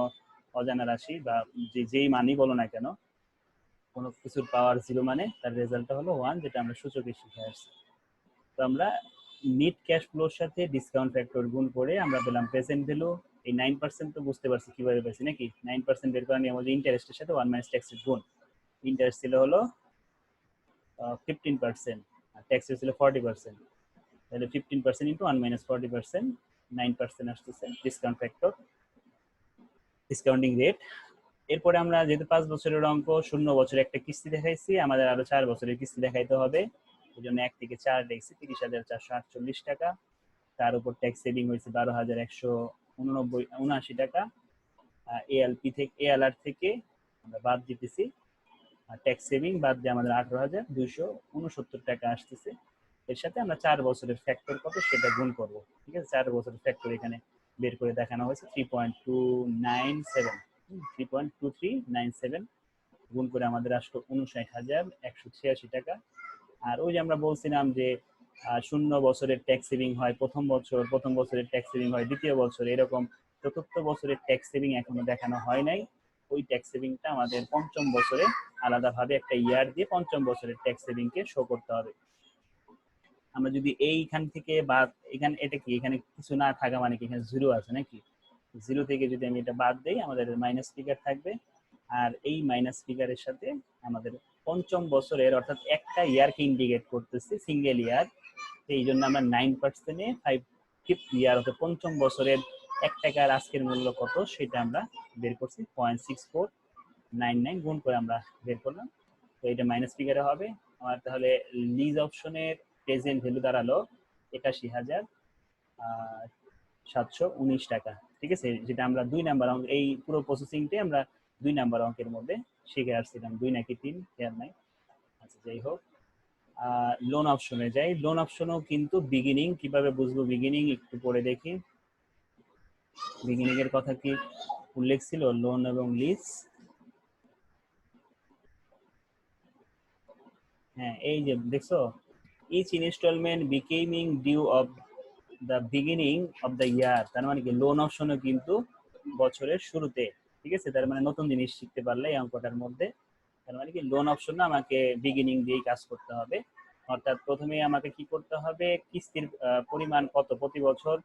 অজানা রাশি বা যেই মানই বলো না কেন, কোনো কিছুর পাওয়ার 0 মানে তার রেজাল্টটা হলো 1, যেটা আমরা সূচকে শিখে আসছি। তো আমরা নিট ক্যাশ ফ্লোর সাথে ডিসকাউন্ট ফ্যাক্টর গুণ করে আমরা পেলাম প্রেজেন্ট ভ্যালু। এই 9% তো বুঝতে পারছি কিভাবে পাইছি নাকি। 9% বের করার নিয়ম হচ্ছে ইন্টারেস্টের সাথে 1 মাইনাস ট্যাক্সের গুণ। ইন্টারেস্ট ছিল হলো 15% আর ট্যাক্স ছিল 40%, তাহলে 15% ইন্টু 1 মাইনাস 40%, 9% আসতেছে ডিসকাউন্ট ফ্যাক্টর, ডিসকাউন্টিং রেট। এরপরে আমরা যেহেতু 5 বছরের অঙ্ক, শূন্য বছরে একটা কিস্তি দেখাইছি, আমাদের আরো 4 বছরের কিস্তি দেখাইতে হবে। এই জন্য 1 থেকে 4 দেখছি 30,448 টাকা। তার উপর ট্যাক্স সেভিং হয়েছে 12,179 টাকা। এএলপি থেকে এএলআর থেকে আমরা বাদ দিতেছি, ট্যাক্স সেভিং বাদ দিয়ে আমাদের 18,269 টাকা আসতেছে। এর সাথে আমরা 4 বছরের ফ্যাক্টর কত সেটা গুণ করব, ঠিক আছে। 4 বছরের ফ্যাক্টর এখানে বের করে দেখানো হয়েছে 3.297, 3.2397 গুণ করে আমাদের আসলো 59,186 টাকা। আর ওই যে আমরা বলছিলাম যে শূন্য বছরের ট্যাক্স সেভিং হয় প্রথম বছরের ট্যাক্স সেভিং হয় দ্বিতীয় বছর, এরকম চতুর্থ বছরের ট্যাক্স সেভিং এখনো দেখানো হয় নাই। ওই ট্যাক্স সেভিংটা আমাদের পঞ্চম বছরে আলাদাভাবে একটা ইয়ার দিয়ে পঞ্চম বছরের ট্যাক্স সেভিংকে শো করতে হবে। আমরা যদি এইখান থেকে বাদ, এখানে এটা কি এখানে কিছু না থাকা মানে কি এখানে 0 আছে নাকি, 0 থেকে যদি আমি এটা বাদ দেই আমাদের মাইনাস ফিগার থাকবে। আর এই মাইনাস ফিগারের সাথে আমাদের পঞ্চম বছরের অর্থাৎ একটা ইয়ারকে ইন্ডিকেট করতেছে, সিঙ্গেল ইয়ার। এই জন্য আমরা 9%-এ 5th ইয়ার অর্থাৎ পঞ্চম বছরের 1 টাকার আজকের মূল্য কত সেটা আমরা বের করছি 0.6499 গুণ করে আমরা বের করলাম। তো এটা মাইনাস ফিগারে হবে আমার। তাহলে লিজ অপশনের প্রেজেন্ট ভ্যালু দাঁড়ালো 81,719 টাকা, ঠিক আছে। যেটা আমরা 2 নাম্বার অঙ্ক, এই পুরো প্রসেসিংটাই আমরা 2 নাম্বার অঙ্কের মধ্যে শিখে আসছিলাম। 2 নাকি 3 খেয়াল নাই, আচ্ছা যাই হোক। লোন অপশনে যাই। লোন অপশনও কিন্তু বিগিনিং, কিভাবে বুঝবো বিগিনিং একটু পরে দেখি। বিগিনিং এর কথা কি উল্লেখ ছিল লোন এবং লিজ? হ্যাঁ, এই যে দেখছো each instalment becoming due of the beginning of the year, তার মানে কি লোন অপশনও কিন্তু বছরের শুরুতে, ঠিক আছে। তার মানে নতুন জিনিস শিখতে পারলে এই অঙ্কটার মধ্যে। তার মানে কি লোন অপশন আমাকে বিগিনিং দিয়েই কাজ করতে হবে। অর্থাৎ প্রথমে আমাকে কি করতে হবে, কিস্তির পরিমাণ কত প্রতি বছর,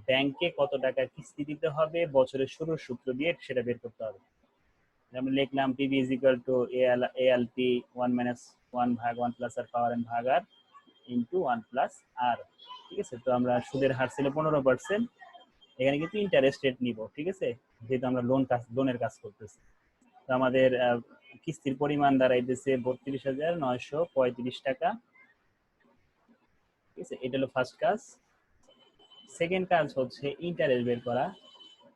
ব্যাংকে কত টাকা কিস্তি দিতে হবে বছরের শুরুর সূত্র দিয়ে সেটা বের করতে হবে। আমরা লিখলাম PB is equal to ALP 1 minus 1 ভাগ 1 প্লাস আর পাওয়ার এন ভাগ আর ইন্টু 1 প্লাস আর, ঠিক আছে। তো আমরা সুদের হার ছিল 15%, এখানে কিন্তু ইন্টারেস্ট রেট নিব, ঠিক আছে, যেহেতু আমরা লোনের কাজ করতেছি। তো আমাদের কিস্তির পরিমাণ দাঁড়াইতেছে 32,935 টাকা, ঠিক আছে। এটা হলো ফার্স্ট কাজ। সেকেন্ড কাজ হচ্ছে ইন্টারেস্ট বের করা।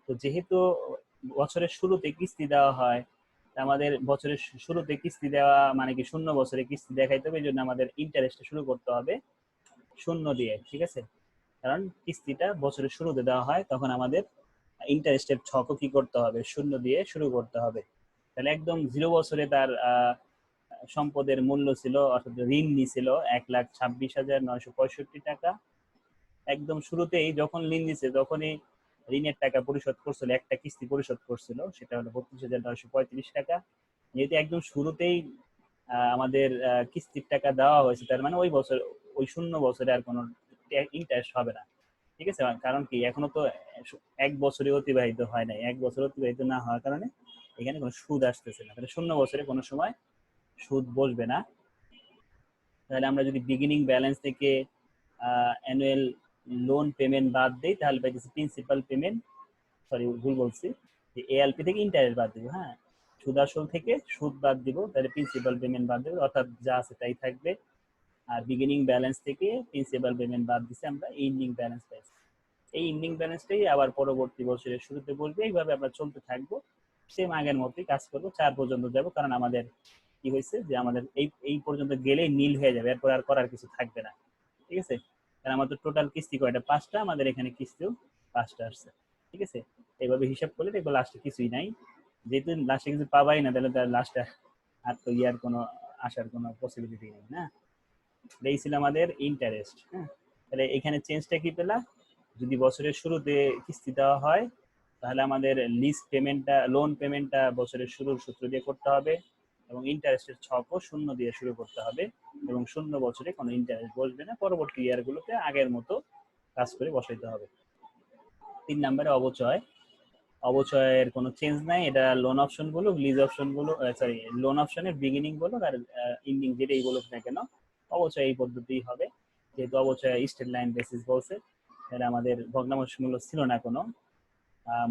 তো যেহেতু বছরের শুরুতে কিস্তি দেওয়া হয়, আমাদের বছরের শুরুতে কিস্তি দেওয়া মানে কি শূন্য বছরে কিস্তি দেখাইতে হবে, এই জন্য আমাদের ইন্টারেস্ট শুরু করতে হবে 0 দিয়ে, ঠিক আছে। কারণ কিস্তিটা বছরের শুরুতে দেওয়া হয় তখন আমাদের ইন্টারেস্টের ছকও কি করতে হবে 0 দিয়ে শুরু করতে হবে। তাহলে একদম 0 বছরে তার সম্পদের মূল্য ছিল অর্থাৎ ঋণ নিছিল 1,26,965 টাকা। একদম শুরুতেই যখন ঋণ দিছে তখনই ঋণের টাকা পরিশোধ করছিল, একটা কিস্তি পরিশোধ করছিল, সেটা হলো 32,935 টাকা। যেহেতু একদম শুরুতেই আমাদের কিস্তির টাকা দেওয়া হয়েছে, তার মানে ওই বছর ওই শূন্য বছরে আর কোনো ইন্টারেস্ট হবে না। ঠিক আছে, কারণ কি এখনো তো 1 বছরে অতিবাহিত হয় নাই, 1 বছর অতিবাহিত না হওয়ার কারণে এখানে কোনো সুদ আসতেছে না, তাহলে শূন্য বছরে কোনো সময় সুদ বসবে না। তাহলে আমরা যদি বিগিনিং ব্যালেন্স থেকে অ্যানুয়াল লোন পেমেন্ট বাদ দিই তাহলে পাইতেছি প্রিন্সিপাল পেমেন্ট, সরি ভুল বলছি, যে এএলপি থেকে ইন্টারেস্ট বাদ দিব। হ্যাঁ, সুদ আসল থেকে সুদ বাদ দিব, তাহলে প্রিন্সিপাল পেমেন্ট বাদ দেবো, অর্থাৎ যা আছে তাই থাকবে। আর বিগিনিং ব্যালেন্স থেকে প্রিন্সিপাল পেমেন্ট বাদ দিছে, আমরা এন্ডিং ব্যালেন্স পাইছি। এই এন্ডিং ব্যালেন্সটাই আবার পরবর্তী বছরের শুরুতে বলবে, এইভাবে আমরা চলতে থাকবো, সেম আগের মতোই কাজ করবো, 4 পর্যন্ত যাব। কারণ আমাদের কি হয়েছে যে আমাদের এই পর্যন্ত গেলেই নীল হয়ে যাবে, এরপর আর করার কিছু থাকবে না। ঠিক আছে, কারণ আমাদের টোটাল কিস্তি কয়টা, 5টা, আমাদের এখানে কিস্তিও 5টা আসছে। ঠিক আছে, এইভাবে হিসাব করলে দেখবো লাস্টে কিছুই নাই। যেহেতু লাস্টে কিছু পাবাই না, তাহলে তার লাস্টে আর তো ইয়ার কোনো আসার কোনো পসিবিলিটি নেই না। এই ছিল আমাদের ইন্টারেস্ট। হ্যাঁ, তাহলে এখানে চেঞ্জটা কি পেলা, যদি বছরের শুরুতে কিস্তি দেওয়া হয় তাহলে আমাদের লিজ পেমেন্টটা, লোন পেমেন্টটা বছরের শুরুর সূত্র দিয়ে করতে হবে, এবং ইন্টারেস্টের ছকও 0 দিয়ে শুরু করতে হবে, এবং 0 বছরে কোনো ইন্টারেস্ট বসবে না, পরবর্তী ইয়ারগুলোতে আগের মতো কাজ করে বসাইতে হবে। 3 নম্বরে অবচয়। অবচয়ের কোনো চেঞ্জ নাই, এটা লোন অপশন বলুক, লিজ অপশন বলুক, সরি লোন অপশনের বিগিনিং বলুক আর এন্ডিং যেটাই বলুক না কেন, অবচয় এই পদ্ধতিই হবে। যেহেতু অবচয় স্টেট লাইন বেসিস বলছে, তাহলে আমাদের ভগ্নাংশ মূল্য ছিল না কোনো,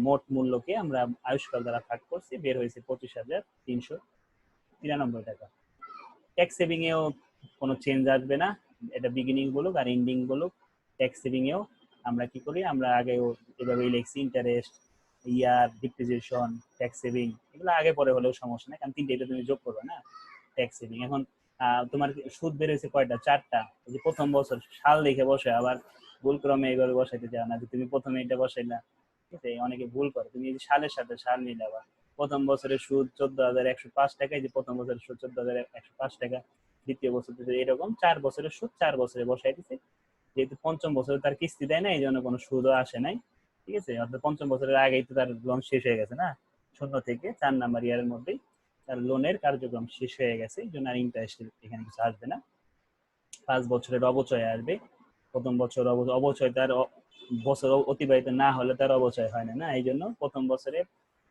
মোট মূল্যকে আমরা আয়ুষ্কাল দ্বারা ভাগ করছি, বের হয়েছে 25,393 টাকা। ট্যাক্স সেভিং এও কোনো চেঞ্জ আসবে না, এটা বিগিনিং বলুক আর এন্ডিং বলুক, ট্যাক্স সেভিং এও আমরা কি করি, আমরা আগেও এভাবেই লিখছি, ইন্টারেস্ট, ইয়ার, ডিপ্রিসিয়েশন, ট্যাক্স সেভিং, এগুলো আগে পরে হলেও সমস্যা নেই, কারণ 3টে এটা তুমি যোগ করবে না। ট্যাক্স সেভিং এখন তোমার সুদ বের হয়েছে কয়টা, 4টা। এই যে প্রথম বছর সাল দেখে বসে, আবার ভুল ক্রমে এইভাবে বসাইতে যাও না যে তুমি প্রথমে এটা বসাইলা, ঠিক আছে, অনেকে ভুল করে, তুমি এই সালের সাথে সাল মিলাবা। প্রথম বছরের সুদ 14,105 টাকা, এই যে প্রথম বছরের সুদ 14,105 টাকা, দ্বিতীয় বছর এরকম 4 বছরের সুদ 4 বছরে বসাই দিছে। যেহেতু পঞ্চম বছরে তার কিস্তি দেয় না, এই জন্য কোনো সুদও আসে নাই। ঠিক আছে, অর্থাৎ পঞ্চম বছরের আগেই তো তার লোন শেষ হয়ে গেছে না, 0 থেকে 4 নাম্বার ইয়ারের মধ্যেই তার লোনের কার্যক্রম শেষ হয়ে গেছে, এই জন্য আর ইন্টারেস্ট এখানে কিছু আসবে না। 5 বছরের অবচয় আসবে। প্রথম বছর অবচয় তার বছর অতিবাহিত না হলে তার অবচয় হয় না, না, এই জন্য প্রথম বছরে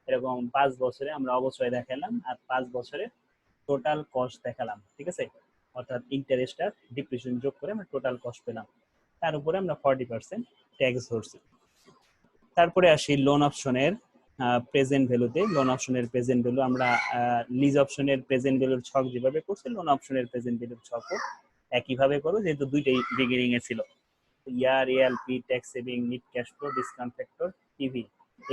এরকম 5 বছরে আমরা অবচয় দেখালাম, আর 5 বছরে টোটাল কস্ট দেখালাম। ঠিক আছে, অর্থাৎ ইন্টারেস্ট আর ডিপ্রিসিয়েশন যোগ করে আমরা টোটাল কস্ট পেলাম, তার উপরে আমরা 40% ট্যাক্স ধরছি। তারপরে আসি লোন অপশনের প্রেজেন্ট ভ্যালুতে। লোন অপশনের প্রেজেন্ট ভ্যালু আমরা লিজ অপশনের প্রেজেন্ট ভ্যালুর ছক যেভাবে করছি, লোন অপশনের প্রেজেন্ট ভ্যালুর ছকও একইভাবে করো, যেহেতু দুইটাই বিগিনিং এ ছিল। Year, ALP, tax saving, net cash flow, discount factor, TV,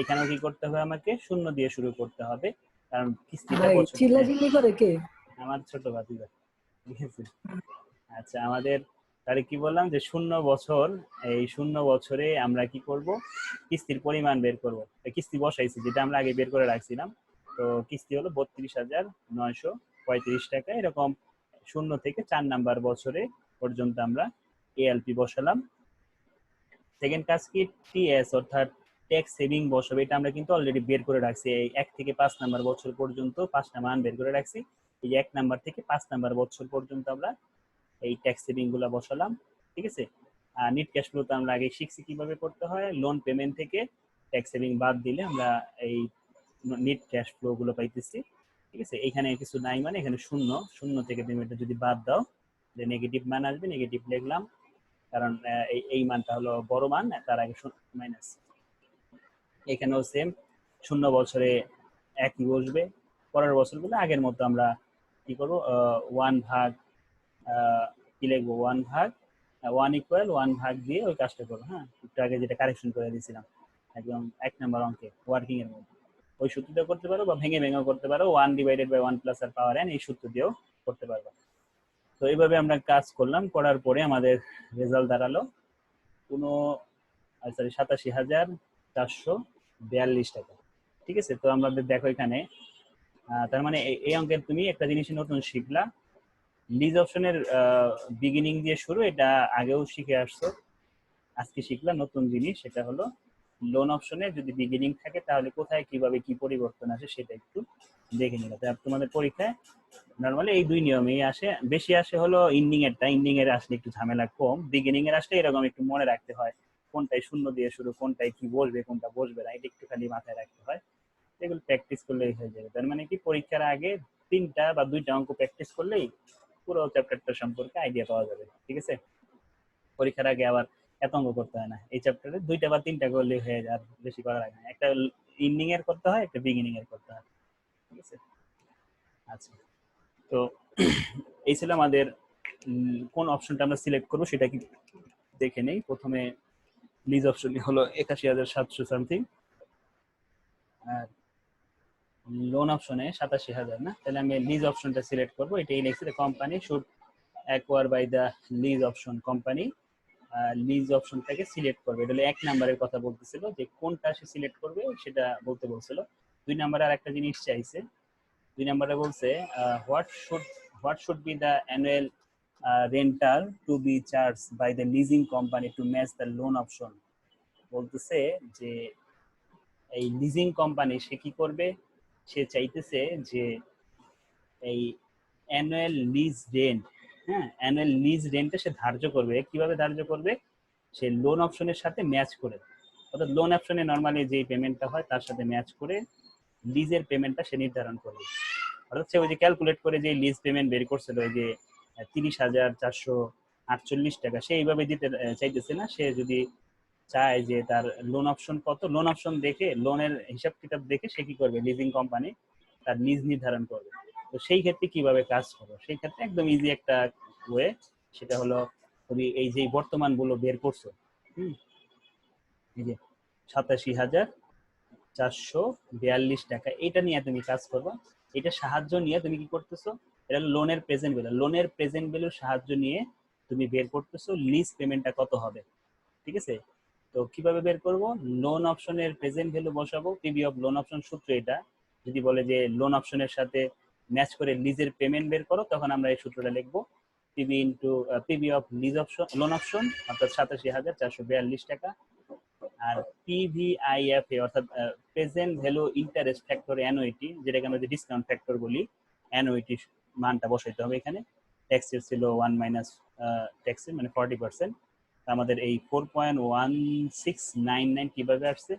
এখানেও কি করতে হবে, আমাকে 0 দিয়ে শুরু করতে হবে, কারণ কিস্তিটা ভাই বছর। চিল্লাচিল্লি করে কে? আমার ছোট ভাতিজা। ঠিক আছে, আচ্ছা, আমাদের তাহলে কি বললাম যে 0 বছর, এই 0 বছরে আমরা কি করব, কিস্তির পরিমাণ বের করব। কিস্তি বসাইছি যেটা আমরা আগে বের করে রাখছিলাম, তো কিস্তি হলো 32,935 টাকা। এরকম 0 থেকে 4 নাম্বার বছরে পর্যন্ত আমরা এএলপি বসালাম। সেকেন্ড কাজ কি, টিএস অর্থাৎ ট্যাক্স সেভিং বসাবে, এটা আমরা কিন্তু অলরেডি বের করে রাখছি, এই 1 থেকে 5 নাম্বার বছর পর্যন্ত 5টা মান বের করে রাখছি। এই 1 নাম্বার থেকে 5 নাম্বার বছর পর্যন্ত আমরা এই ট্যাক্স সেভিং গুলা বসালাম। ঠিক আছে, আর নিট ক্যাশ ফ্লো তো আমরা আগে শিখছি কিভাবে করতে হয়, লোন পেমেন্ট থেকে ট্যাক্স সেভিং বাদ দিলে আমরা এই নিট ক্যাশ ফ্লো গুলো পাইতেছি। ঠিক আছে, এখানে কিছু নাই, মানে এখানে 0 থেকে তুমি এটা যদি বাদ দাও, যে নেগেটিভ মান আসবে, নেগেটিভ লিখলাম, কারণ এই মানটা হলো বড় মান, তার আগে মাইনাস। এখানেও সেম, 0 বছরে একই বসবে, পরের বছরগুলো আগের মতো আমরা কি করবো, 1 ভাগ কি লিখবো, 1 ভাগ 1 ইকুয়াল 1 ভাগ দিয়ে ওই কাজটা করবো। হ্যাঁ, একটু আগে যেটা কারেকশন করে দিয়েছিলাম একদম 1 নাম্বার অঙ্কে ওয়ার্কিং এর মধ্যে, ওই সূত্র দিয়ে করতে পারো বা ভেঙে ভেঙেও করতে পারো, 1/1 প্লাস আর পাওয়ার n, এই সূত্র দিয়েও করতে পারবো। তো এইভাবে আমরা কাজ করলাম, করার পরে আমাদের রেজাল্ট দাঁড়ালো 87,442 টাকা। ঠিক আছে, তো আমাদের দেখো এখানে তার মানে এই অঙ্কের তুমি একটা জিনিস নতুন শিখলা, লিজ অপশনের বিগিনিং দিয়ে শুরু, এটা আগেও শিখে আসছো, আজকে শিখলা নতুন জিনিস, সেটা হলো লোন অপশনে যদি বিগিনিং থাকে তাহলে কোথায় কিভাবে কি পরিবর্তন আসে সেটা একটু দেখে নিলাম। তোমাদের পরীক্ষায় নরমালি এই দুই নিয়মেই আসে, বেশি আসে হলো ইন্ডিং এরটা, ইন্ডিং এর আসলে একটু ঝামেলা কম, বিগিনিং এর আসলে এরকম একটু মনে রাখতে হয় কোনটায় শূন্য দিয়ে শুরু, কোনটায় কি বসবে কোনটা বসবে না, এটা একটু খালি মাথায় রাখতে হয়। এগুলো প্র্যাকটিস করলেই হয়ে যাবে। তার মানে কি পরীক্ষার আগে 3টা বা 2টা অঙ্ক প্র্যাকটিস করলেই পুরো চ্যাপ্টারটা সম্পর্কে আইডিয়া পাওয়া যাবে। ঠিক আছে, পরীক্ষার আগে আবার এত অঙ্ক করতে হয় না, এই চ্যাপ্টারে 2টা বা 3টা করলেই হয়ে যায়, আর বেশি করা লাগে না। একটা ইন্ডিং এর করতে হয়, একটা বিগিনিং এর করতে হয়। ঠিক আছে, আচ্ছা তো এই ছিল আমাদের কোন অপশনটা আমরা সিলেক্ট করবো সেটা কি দেখে নেই। প্রথমে লিজ অপশন হলো ৮১,৭০০ সামথিং, আর লোন অপশনে ৮৭,০০০ না, তাহলে আমি লিজ অপশনটা সিলেক্ট করবো। এটাই লিখছি, company should acquire by the lease option, company lease অপশনটাকে সিলেক্ট করবে। এটা হলো 1 নাম্বারের কথা বলতেছিল, যে কোনটা সে সিলেক্ট করবে সেটা বলতে বলছিল। 2 নাম্বারে আর একটা জিনিস চাইছে, 2 নাম্বারে বলছে what should be the annual rental to be charge by the leasing company to match the loan option. বলতেছে যে এই লিজিং কোম্পানি সে কি করবে, সে চাইতেছে যে এই অ্যানুয়াল লিজ রেন্ট, হ্যাঁ অ্যানুয়াল লিজ রেন্টটা সে ধার্য করবে। কিভাবে ধার্য করবে, সে লোন অপশনের সাথে ম্যাচ করে, অর্থাৎ লোন অপশনে নর্মালি যে পেমেন্টটা হয় তার সাথে ম্যাচ করে লিজের পেমেন্টটা সে নির্ধারণ করবে। অর্থাৎ সে ওই যে ক্যালকুলেট করে যে লিজ পেমেন্ট বের করছিল ওই যে ৩০,৪৪৮ টাকা, সে এইভাবে দিতে চাইতেছে না। সে যদি চায় যে তার লোন অপশন কত, লোন অপশন দেখে লোনের হিসাব কিতাব দেখে সে কি করবে, লিজিং কোম্পানি তার লিজ নির্ধারণ করবে। তো সেই ক্ষেত্রে কিভাবে কাজ করবে, সেই ক্ষেত্রে একদম ইজি একটা ওয়ে, সেটা হলো তুমি এই যে বর্তমান গুলো বের করছো, এই যে ৮৭,৪৪২ টাকা, এটা নিয়ে তুমি কাজ করবা। এটা সাহায্য নিয়ে তুমি কি করতেছো, এটা লোনের প্রেজেন্ট ভ্যালু, লোনের প্রেজেন্ট ভ্যালুর সাহায্য নিয়ে তুমি বের করতেছো লিজ পেমেন্টটা কত হবে। ঠিক আছে, তো কিভাবে বের করব, লোন অপশনের প্রেজেন্ট ভ্যালু বসাবো, পিবি অফ লোন অপশন সূত্র এটা। যদি বলে যে লোন অপশনের সাথে ম্যাচ করে লিজের পেমেন্ট বের করো, তখন আমরা এই সূত্রটা লিখবো, PV into PV of lease option loan option অর্থাৎ ৮৭,৪৪২ টাকা, আর পিভিআইএফএ অর্থাৎ present value interest factor annuity, যেটাকে আমরা ডিসকাউন্ট ফ্যাক্টর বলি, অ্যানুইটি মানটা বসাইতে হবে এখানে। ট্যাক্সের ছিল 1 মাইনাস ট্যাক্সের মানে 40%। আমাদের এই 4.1699 কিভাবে আসছে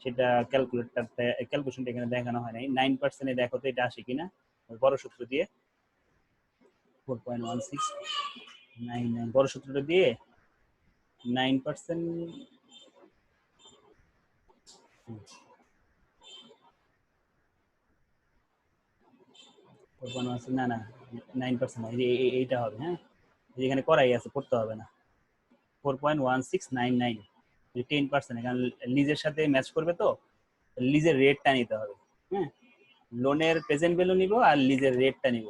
সেটা ক্যালকুলেশনটা এখানে দেখানো হয় নাই। 9% দেখো তো এটা আসে কিনা, বড় সূত্র দিয়ে 4.1699 বড় সূত্রটা দিয়ে 9% না না 9% এইটা হবে, হ্যাঁ যেখানে করাই আছে পড়তে হবে না। 4.1699 10%, কারণ লিজের সাথে ম্যাচ করবে তো লিজের রেটটা নিতে হবে। হ্যাঁ, লোনের প্রেজেন্ট ভ্যালু নিব আর লিজের রেটটা নিব,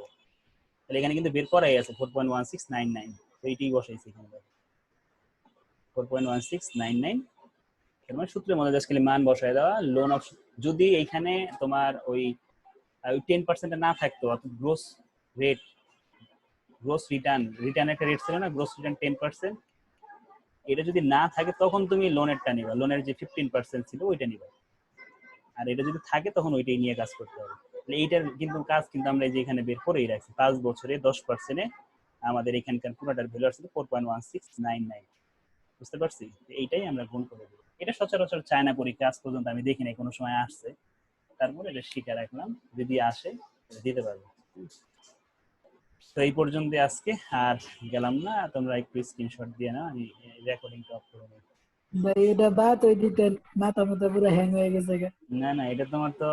তাহলে এখানে কিন্তু বের করাই আছে 4.1699, তো এইটাই বসাইছি এখানে 4.1699। এর মানে সূত্রের মধ্যে জাস্ট খালি মান বসায় দেওয়া। লোন অপশন যদি এইখানে তোমার ওই 10% না থাকতো, অর্থাৎ গ্রোস রেট, গ্রোস রিটার্ন একটা রেট ছিল না, গ্রোস রিটার্ন 10%, এটা যদি না থাকে তখন তুমি লোনেরটা নিবা, লোনের যে 15% ছিল ওইটা নিবা। আর এটা যদি থাকে তখন ওইটাই নিয়ে কাজ করতে হবে। এইটার কিন্তু কাজ কিন্তু আমরা এই যে এখানে বের করেই রাখছি, 5 বছরে 10% আমাদের এখানকার পুরোটার ভ্যালু আসছে 4.1699। বুঝতে পারছি, এইটাই আমরা গুণ করে দেবো। এটা সচরাচর চায়না পরীক্ষা আজ পর্যন্ত আমি দেখি নাই কোনো সময় আসছে, তারপরে এটা শিখে রাখলাম, যদি আসে দিতে পারবো। তো এই পর্যন্ত আজকে, আর গেলাম না, তোমরা একটু স্ক্রিনশট দিয়ে নাও, আমি রেকর্ডিংটা অফ করে নেব। ভাই এটা বাত ওই দিতেন, মাথা মাথা পুরো হ্যাং হয়ে গেছে। না না, এটা তোমার তো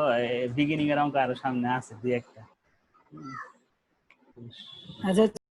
বিগিনিং এর অঙ্ক আরো সামনে আছে দুই একটা। আচ্ছা